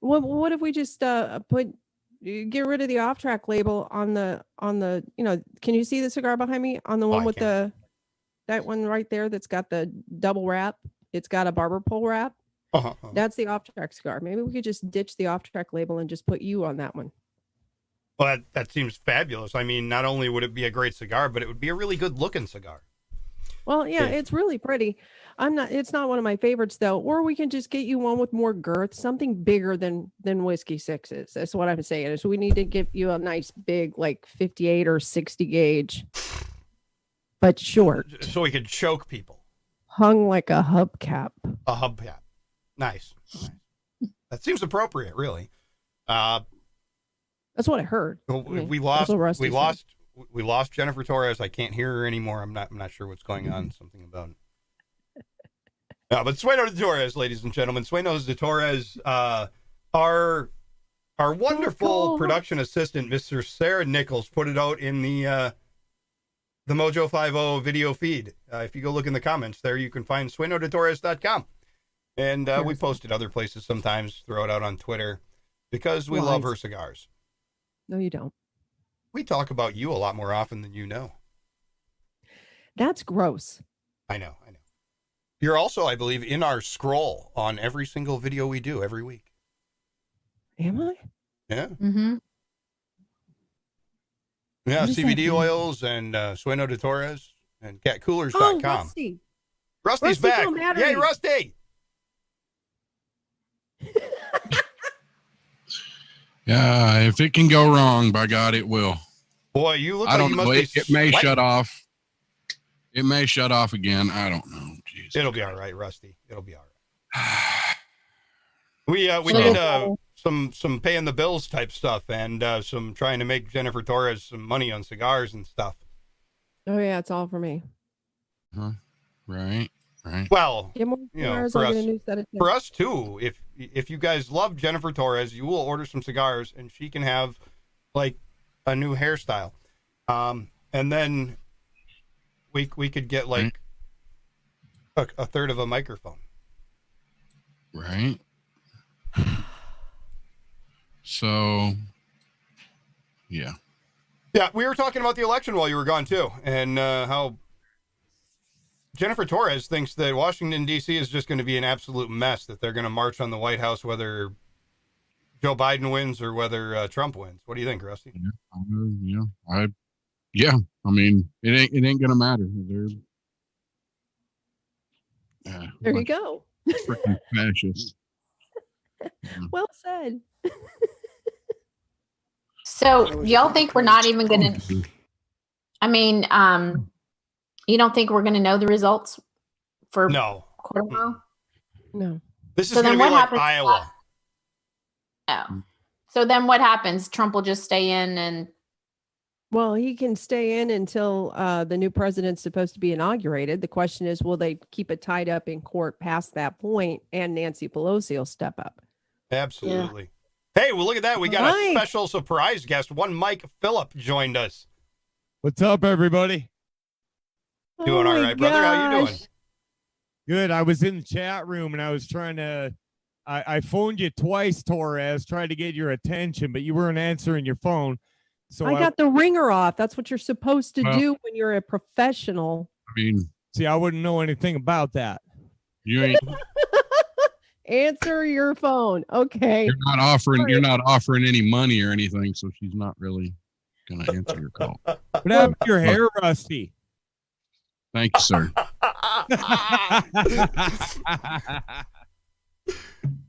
What if we just get rid of the Off Track label on the can you see the cigar behind me on the one with that one right there that's got the double wrap? It's got a barber pole wrap. That's the Off Track cigar. Maybe we could just ditch the Off Track label and just put you on that one. Well, that seems fabulous. I mean, not only would it be a great cigar, but it would be a really good looking cigar. Well, yeah, it's really pretty. It's not one of my favorites though. Or we can just get you one with more girth, something bigger than Whiskey Sixes. That's what I'm saying. Is we need to give you a nice big like 58 or 60 gauge. but short. So he could choke people. Hung like a hubcap. A hubcap. Nice. That seems appropriate, really. That's what I heard. We lost Jennifer Torres. I can't hear her anymore. I'm not sure what's going on. Something about no, but Sueno de Torres, ladies and gentlemen. Sueno de Torres, our wonderful production assistant, Mr. Sarah Nichols, put it out in the Mojo 50 video feed. If you go look in the comments there, you can find suenodetorres.com. And we post it other places sometimes, throw it out on Twitter because we love her cigars. No, you don't. We talk about you a lot more often than you know. That's gross. I know. You're also, I believe, in our scroll on every single video we do every week. Am I? Yeah. Mm-hmm. Yeah, CBD oils and Sueno de Torres and catcoolers.com. Oh, Rusty. Rusty's back. Yay, Rusty! Yeah, if it can go wrong, by God, it will. Boy, you look I like don't you know. must be It may sweating. shut off. It may shut off again. I don't know. Jeez. It'll be all right, Rusty. It'll be all right. We did some paying the bills type stuff and some trying to make Jennifer Torres some money on cigars and stuff. Oh yeah, it's all for me. Huh? Right. Well, Get more you know, cigars, for I'll us, get a new set of tips. for us too. If you guys love Jennifer Torres, you will order some cigars and she can have like a new hairstyle, and then we could get like a third of a microphone. Right. So, yeah. Yeah, we were talking about the election while you were gone too, and how Jennifer Torres thinks that Washington, D.C. is just going to be an absolute mess, that they're going to march on the White House whether Joe Biden wins or whether Trump wins. What do you think, Rusty? Yeah. I mean, it ain't gonna matter. There you go. Freaking fascist. Well said. So y'all think we're not even going to, I mean, you don't think we're going to know the results for No. quarter mile? No. This is So going to then be what like happens- Iowa. Oh. So then what happens? Trump will just stay in and Well, he can stay in until the new president's supposed to be inaugurated. The question is, will they keep it tied up in court past that point, and Nancy Pelosi will step up? Absolutely. Hey, well, look at that. We got a Mike. special surprise guest. One Mike Phillip joined us. What's up, everybody? Doing Oh all my right, brother. How you doing? gosh. Good. I was in the chat room and I was trying to. I phoned you twice, Torres, tried to get your attention, but you weren't answering your phone. So I got the ringer off. That's what you're supposed to Well- do when you're a professional. I mean, see, I wouldn't know anything about that. you ain't. Answer your phone. Okay. You're not offering any money or anything, so she's not really gonna answer your call. What happened to your hair, Rusty? Thank you, sir.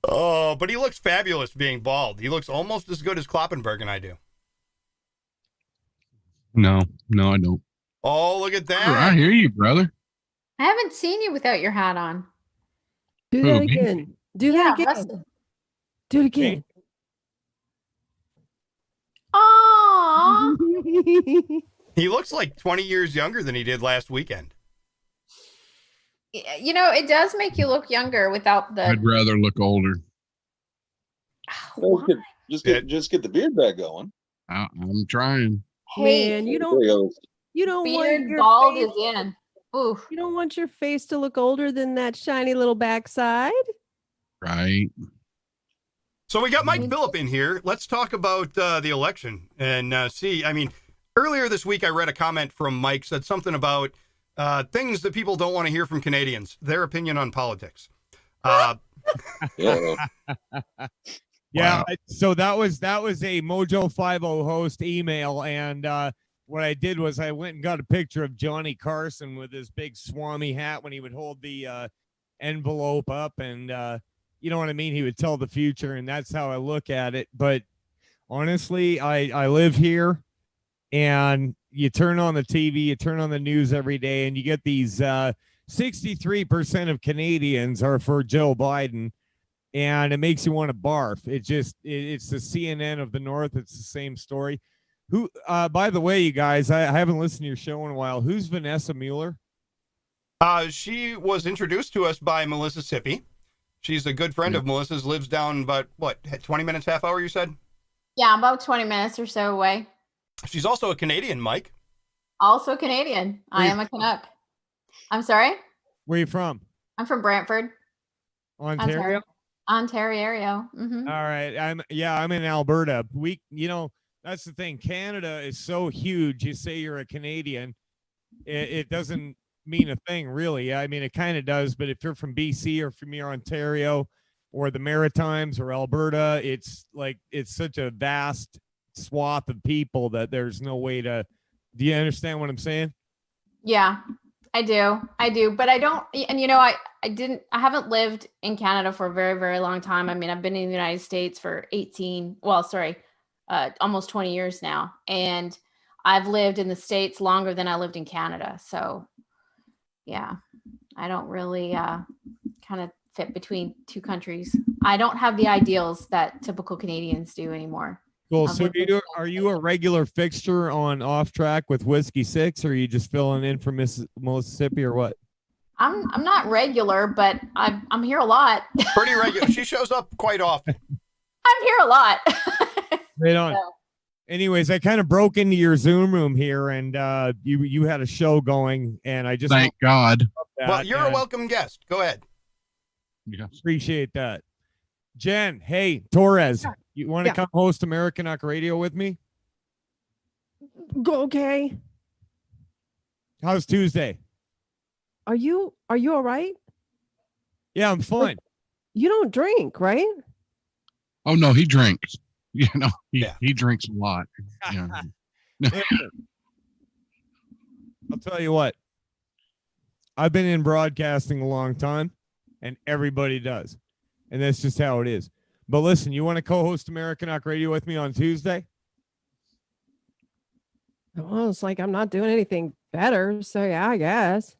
Oh, but he looks fabulous being bald. He looks almost as good as Kloppenberg and I do. No, I don't. Oh, look at that. I hear you, brother. I haven't seen you without your hat on. Do Who, that me? again. Do Yeah, that again. Rusty. Do it again. Aww. He looks like 20 years younger than he did last weekend. You know, it does make you look younger without the. I'd rather look older. Well, just get the beard back going. I'm trying. Hey, Man, you There you don't go. you don't want beard your bald face, is in. Oof. you don't want your face to look older than that shiny little backside. Right. So we got Mike Phillip in here. Let's talk about the election and see. I mean, earlier this week, I read a comment from Mike, said something about things that people don't want to hear from Canadians, their opinion on politics. Yeah. Yeah. Wow. So that was a Mojo 50 host email, and what I did was I went and got a picture of Johnny Carson with his big Swami hat when he would hold the envelope up, and you know what I mean? He would tell the future, and that's how I look at it. But honestly, I live here, and you turn on the TV, you turn on the news every day, and you get these 63% of Canadians are for Joe Biden, and it makes you want to barf. It's the CNN of the North. It's the same story. Who, by the way, you guys, I haven't listened to your show in a while. Who's Vanessa Mueller? She was introduced to us by Melissa Sippy. She's a good friend of Melissa's, lives down about, 20 minutes, half hour, you said? Yeah, about 20 minutes or so away. She's also a Canadian, Mike. Also Canadian. I am a Canuck. I'm sorry? Where are you from? I'm from Brantford, Ontario? Ontario. All right. I'm in Alberta. That's the thing. Canada is so huge. You say you're a Canadian, it doesn't mean a thing, really. I mean, it kind of does, but if you're from BC or from near Ontario or the Maritimes or Alberta, it's such a vast swath of people that there's no way to. Do you understand what I'm saying? Yeah, I do, but I don't. And I haven't lived in Canada for a very, very long time. I mean, I've been in the United States for almost 20 years now, and I've lived in the States longer than I lived in Canada. So yeah, I don't really kind of fit between two countries. I don't have the ideals that typical Canadians do anymore. Cool. So are you a regular fixture on Off Track with Whiskey Six, or are you just filling in for Mississippi, or what? I'm not regular, but I'm here a lot. Pretty regular. She shows up quite often. I'm here a lot. Right on. So. Anyways, I kind of broke into your Zoom room here, and you had a show going, and I just thank God. Well, you're a welcome guest. Go ahead. Yeah. Appreciate that. Jen, hey, Torres, you want to come host American Knock Radio with me? Go okay. How's Tuesday? Are you all right? Yeah, I'm fine. You don't drink, right? Oh no, he drinks. He drinks a lot. Yeah. I'll tell you what. I've been in broadcasting a long time, and everybody does. And that's just how it is. But listen, you want to co-host American Knock Radio with me on Tuesday? Well, it's like I'm not doing anything better, so yeah, I guess.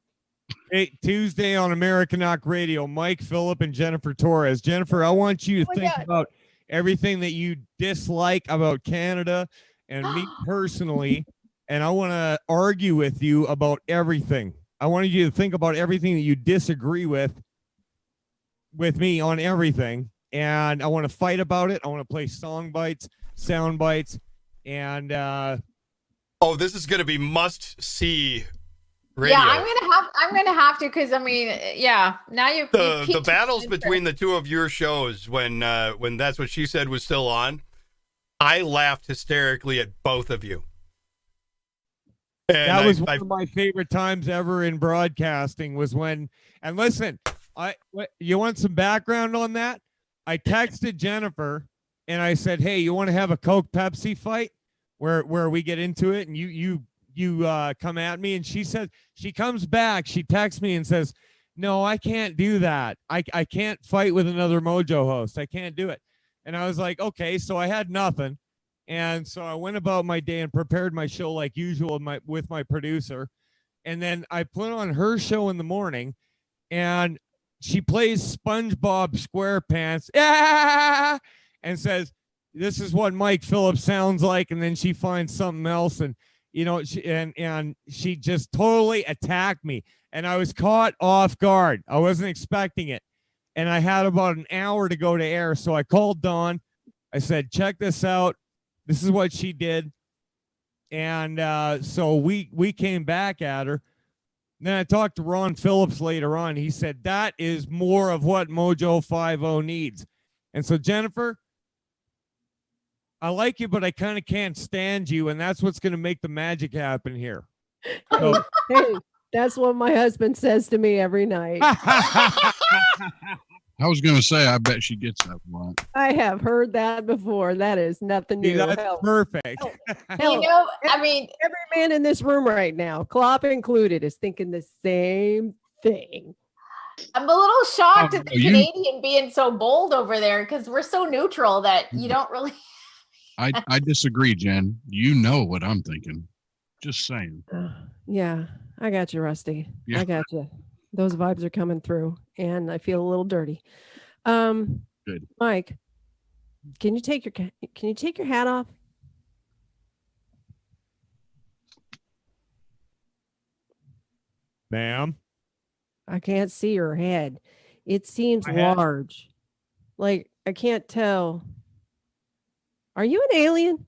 Hey, Tuesday on American Knock Radio, Mike, Phillip, and Jennifer Torres. Jennifer, I want you to think about everything that you dislike about Canada and me personally, and I want to argue with you about everything. I wanted you to think about everything that you disagree with me on everything, and I want to fight about it. I want to play sound bites, and this is going to be must-see radio. Yeah, I'm gonna have to, because I mean, now the battles between the two of your shows when That's What She Said was still on, I laughed hysterically at both of you. And that was one of my favorite times ever in broadcasting was when, and listen, you want some background on that? I texted Jennifer and I said, hey, you want to have a Coke Pepsi fight where we get into it and you come at me? And she said, she comes back, she texts me and says, no, I can't do that. I can't fight with another Mojo host. I can't do it. And I was like, okay. So I had nothing. And so I went about my day and prepared my show like usual with my producer. And then I put on her show in the morning, and she plays SpongeBob SquarePants and says, this is what Mike Phillips sounds like. And then she finds something else, and she just totally attacked me, and I was caught off guard. I wasn't expecting it, and I had about an hour to go to air. So I called Dawn. I said, check this out. This is what she did. And so we came back at her. Then I talked to Ron Phillips later on. He said, that is more of what Mojo 50 needs. And so, Jennifer, I like you, but I kind of can't stand you. And that's what's going to make the magic happen here. So, hey, that's what my husband says to me every night. I was going to say, I bet she gets that one. I have heard that before. That is nothing new. That's perfect. I mean, every man in this room right now, Klopp included, is thinking the same thing. I'm a little shocked at the Canadian being so bold over there, because we're so neutral that you don't really. I disagree, Jen. You know what I'm thinking. Just saying. Yeah, I got you, Rusty. Yeah. I got you. Those vibes are coming through, and I feel a little dirty. Good. Mike, can you take your hat off? Ma'am? I can't see your head. It seems My head? large. Like, I can't tell. Are you an alien?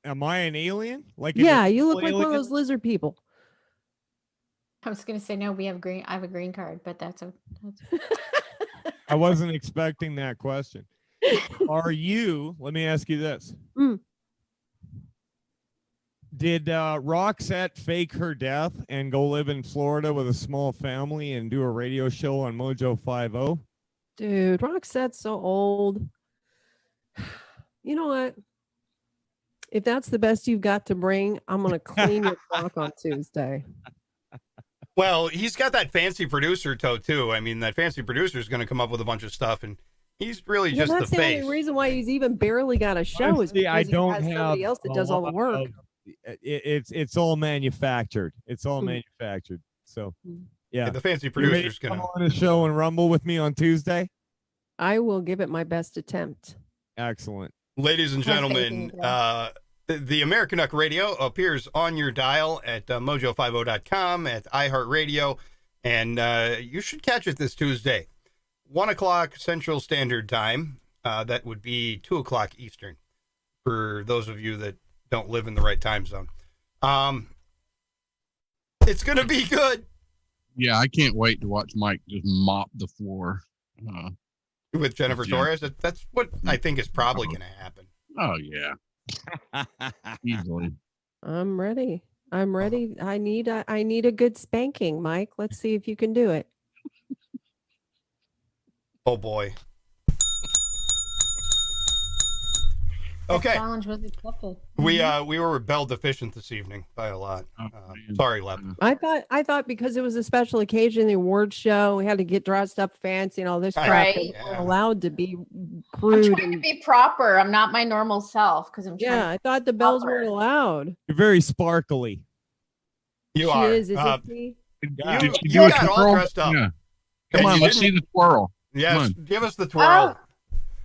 Am I an alien? Like Yeah, you look like one of those lizard people. I was gonna say no. I have a green card, but that's I wasn't expecting that question. Are you? Let me ask you this: Did Roxette fake her death and go live in Florida with a small family and do a radio show on Mojo 50? Dude, Roxette's so old. You know what? If that's the best you've got to bring, I'm going to clean your clock on Tuesday. Well, he's got that fancy producer toe too. I mean, that fancy producer is going to come up with a bunch of stuff, and he's really just that's the the face. only reason why he's even barely got a show. Honestly, is I because don't he has have somebody else that does all the work. It's all manufactured. It's all manufactured. So, yeah. The fancy You ready producer's to come going on a show and rumble with me on Tuesday. I will give it my best attempt. Excellent. Ladies and gentlemen, the American Duck Radio appears on your dial at mojo50.com, at iHeartRadio, and you should catch it this Tuesday, 1 o'clock Central Standard Time. That would be 2 o'clock Eastern for those of you that don't live in the right time zone. It's going to be good. Yeah, I can't wait to watch Mike just mop the floor. With Jennifer Torres, that's what I think is probably going to happen. Oh, yeah. Easily. I'm ready. I'm ready. I need a good spanking, Mike. Let's see if you can do it. Oh, boy. Okay. Challenge was accepted. We were rebel deficient this evening by a lot. Sorry, Lep. I thought because it was a special occasion, the awards show, we had to get dressed up fancy and all this crap. Right. We weren't allowed to be I'm crude. trying to be proper. I'm not my normal self because I'm trying Yeah, I thought the bells weren't allowed. You're very sparkly. You She are. is, isn't she? Did she You do a got all twirl? dressed up. Yeah. And Come on, you let's see didn't- the twirl. Yes, Come on. give us the twirl.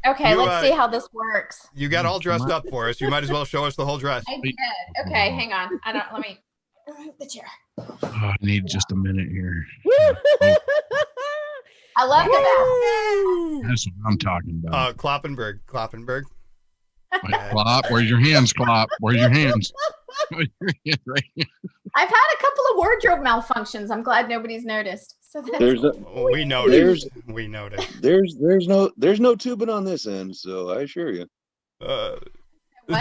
Okay, You, let's see how this works. You got all dressed up for us. You might as well show us the whole dress. I did. Okay, hang on. Let me move the chair. Oh, I need just a minute here. I love the That's what I'm talking about. Kloppenberg. Like, Clop, where's your hands, Clop? Where's your hands? I've had a couple of wardrobe malfunctions. I'm glad nobody's noticed. So that's We noticed. We noticed. There's no tubing on this end, so I assure you. What?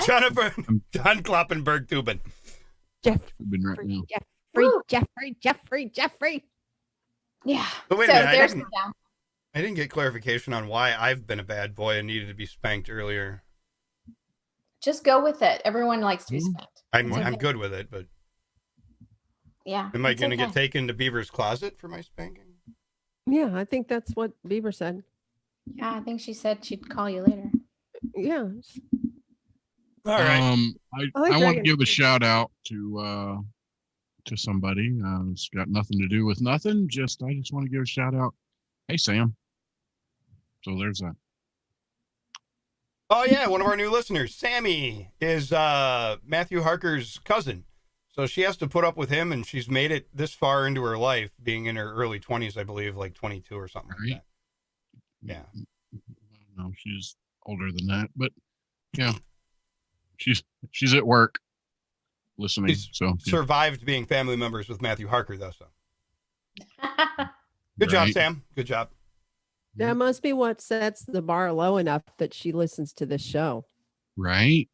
John Kloppenberg tubing. Jeffrey. Yeah. But wait So a minute, there's the down. I didn't get clarification on why I've been a bad boy and needed to be spanked earlier. Just go with it. Everyone likes to be spanked. I'm It's okay. I'm good with it, but Yeah. am I it's going to okay. get taken to Beaver's closet for my spanking? Yeah, I think that's what Beaver said. Yeah, I think she said she'd call you later. Yeah. All right. I I like want to Dragon. give a shout out to somebody. It's got nothing to do with nothing. I just want to give a shout out. Hey, Sam. So there's that. Oh yeah, one of our new listeners, Sammy, is Matthew Harker's cousin. So she has to put up with him, and she's made it this far into her life, being in her early 20s, I believe, like 22 or something like that. Yeah. No, she's older than that, but yeah, she's at work listening. She's so yeah. survived being family members with Matthew Harker, though. So good job, Right. Sam. Good job. That must be what sets the bar low enough that she listens to this show. Right.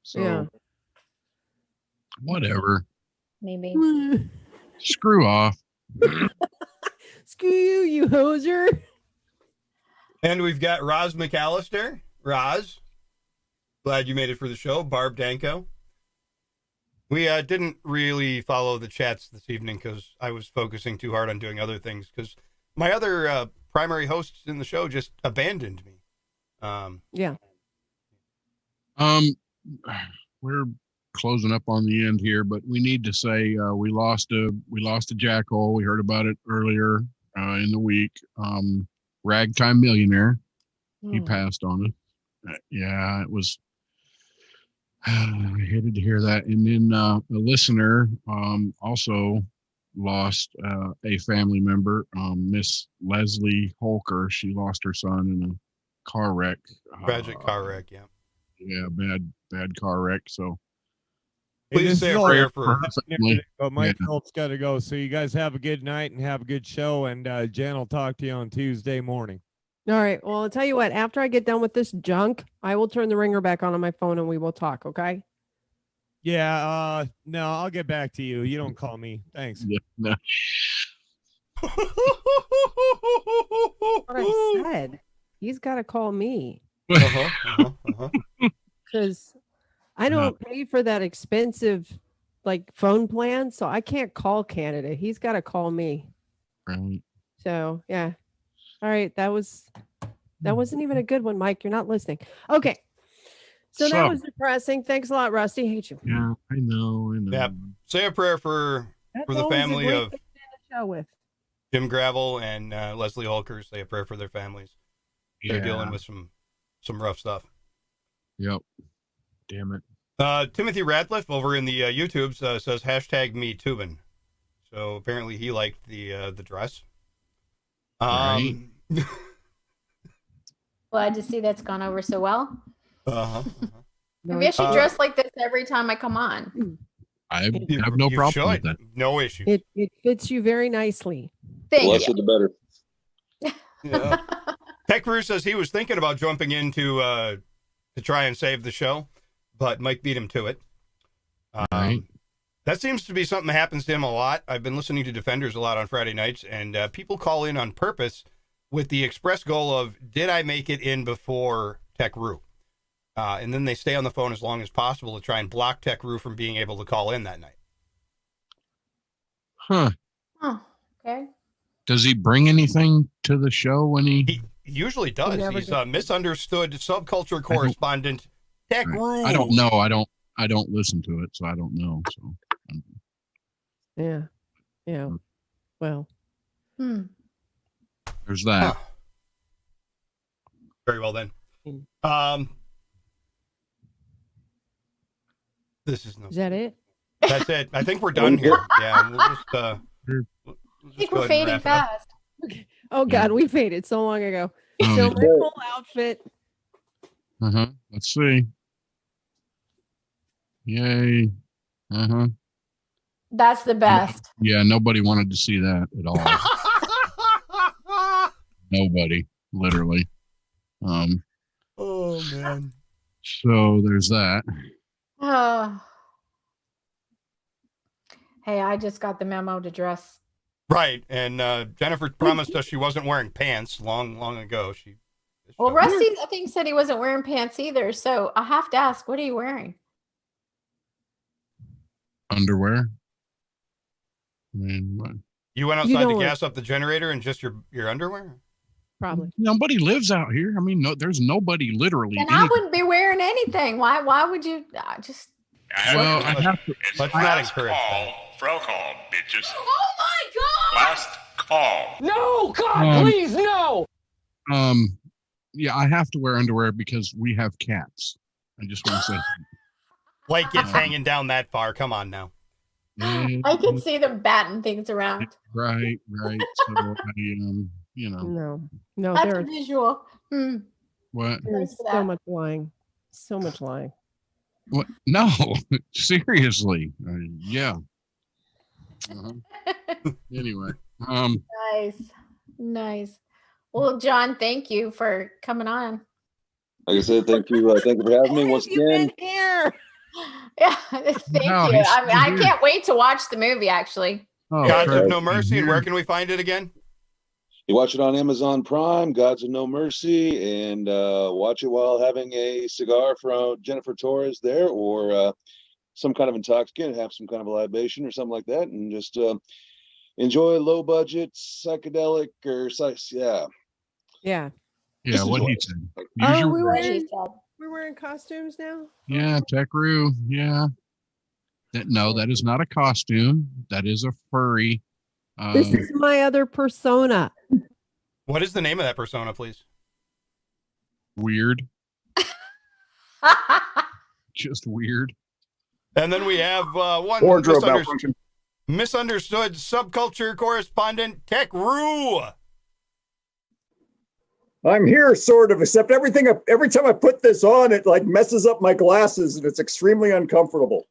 So Yeah. whatever. Maybe. Screw off. Screw you hoser. And we've got Roz McAllister. Roz, glad you made it for the show. Barb Danko. We didn't really follow the chats this evening because I was focusing too hard on doing other things because my other primary hosts in the show just abandoned me. Yeah. we're closing up on the end here, but we need to say we lost a jackhole. We heard about it earlier in the week. Ragtime millionaire. He passed on us. Yeah, it was. I hated to hear that. And then a listener also lost a family member, Miss Leslie Holker. She lost her son in a car wreck. Tragic car wreck, yeah. Yeah, bad car wreck. So please say a prayer for her family. But Mike Phillips got to go. So you guys have a good night and have a good show. And Jen will talk to you on Tuesday morning. All right. Well, I'll tell you what, after I get done with this junk, I will turn the ringer back on my phone and we will talk. Okay. Yeah. No, I'll get back to you. You don't call me. Thanks. Yeah, no. What I said. He's got to call me. Because I don't pay for that expensive phone plan, so I can't call Canada. He's got to call me. Right. So yeah. All right, that wasn't even a good one, Mike. You're not listening. Okay. So that was depressing. Thanks a lot, Rusty. Hate you. Yeah, I know. Yeah. Say a prayer for the family of Jim Gravel and Leslie Holker. Say a prayer for their families. They're dealing with some rough stuff. Yep. Damn it. Timothy Radcliffe over in the YouTubes says #MeTubin. So apparently he liked the dress. Right. Glad to see that's gone over so well. Maybe I should Uh, dress like this every time I come on. I have no problem with that. No issue. It fits you very nicely. Thank Less you. the better. Yeah. Tech Crew says he was thinking about jumping in to try and save the show, but Mike beat him to it. That seems to be something that happens to him a lot. I've been listening to Defenders a lot on Friday nights, and people call in on purpose with the express goal of, did I make it in before Tech Roo? And then they stay on the phone as long as possible to try and block Tech Roo from being able to call in that night. Huh. Oh, okay. Does he bring anything to the show when He usually does. He's a misunderstood subculture correspondent. Tech Roo. I don't know. I don't listen to it, so I don't know. So Yeah. Yeah. Well. there's that. Very well then. This is no. Is that it? That's it. I think we're done here. Yeah, we'll just. I think we're fading fast. Oh God, we faded so long ago. Oh, So yeah. my whole outfit. Let's see. Yay. That's the best. Yeah, nobody wanted to see that at all. Nobody, literally. Oh man. So there's that. Hey, I just got the memo to dress. Right, and Jennifer promised us she wasn't wearing pants long ago. Well, Rusty, I think, said he wasn't wearing pants either. So I have to ask, what are you wearing? Underwear. I mean, what? You went outside to gas up the generator in just your underwear? Probably. Nobody lives out here. I mean, no, there's nobody literally. And I wouldn't be wearing anything. Why would you just? Well, I have to. Let's not encourage that. Frau call, bitches. Oh my God! Last call. No, God, please, no. Yeah, I have to wear underwear because we have cats. I just want to say. Like it's hanging down that far. Come on now. I can see them batting things around. Right. So I, No, That's a visual. What? There's so much lying. So much lying. What? No, seriously. Yeah. Anyway. Nice. Well, John, thank you for coming on. Like I said, thank you for having me once again. Here. Yeah, thank you. I mean, I can't wait to watch the movie. Actually. Gods of No Mercy. And where can we find it again? You watch it on Amazon Prime, Gods of No Mercy, and watch it while having a cigar from Jennifer Torres there, or some kind of intoxicant, have some kind of a libation or something like that, and just enjoy low budget psychedelic or Yeah. Yeah, what he said. Oh, we We're wearing costumes now? Yeah, Tech-Roo. Yeah. That is not a costume. That is a furry. This is my other persona. What is the name of that persona, please? Weird. Just weird. And then we have one Wardrobe malfunction. misunderstood subculture correspondent, Tech-Roo. I'm here, sort of, except every time I put this on, it like messes up my glasses and it's extremely uncomfortable.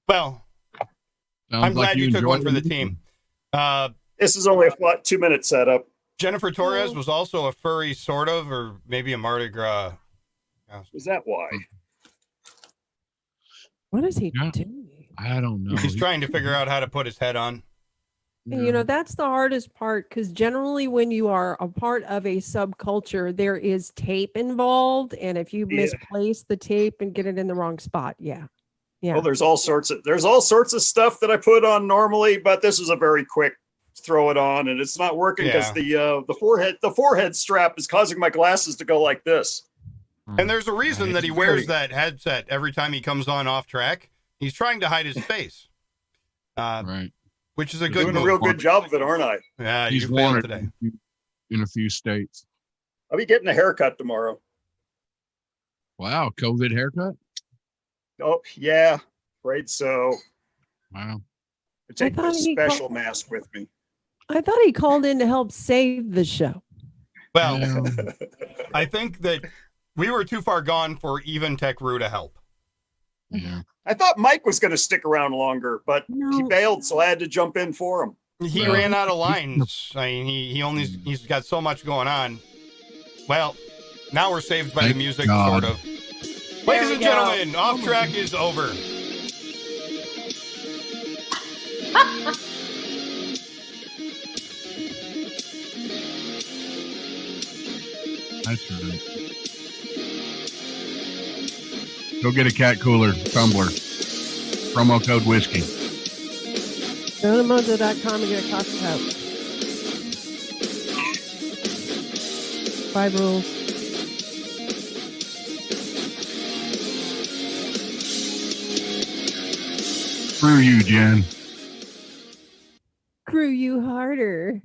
Well, I'm glad you took one for the team. This is only a 2-minute setup. Jennifer Torres was also a furry, sort of, or maybe a Mardi Gras. Is that why? What is he doing? I don't know. He's trying to figure out how to put his head on. You know, that's the hardest part, because generally when you are a part of a subculture, there is tape involved. And if you misplace the tape and get it in the wrong spot, yeah. Well, there's all sorts of stuff that I put on normally, but this is a very quick throw it on, and it's not working because the forehead strap is causing my glasses to go like this. And there's a reason that he wears that headset every time he comes on off track. He's trying to hide his face. Right. Which is a good doing move. a real good job of it, aren't I? Yeah, He's you failed wanted today. in a few states. I'll be getting a haircut tomorrow. Wow, COVID haircut? Oh, yeah, afraid so. Wow. I take I my thought he special called- mask with me. I thought he called in to help save the show. Well, I think that we were too far gone for even Tech-Roo to help. Yeah. I thought Mike was going to stick around longer, but he bailed, so I had to jump in for him. He ran out of lines. I mean, he's got so much going on. Well, now we're saved by the music, sort of. Ladies and gentlemen, Off Track is over. That's right. Go get a cat cooler tumbler. Promo code whiskey. Go to mojo.com and get a coffee cup. 5 rules. Screw you, Jen. Screw you harder.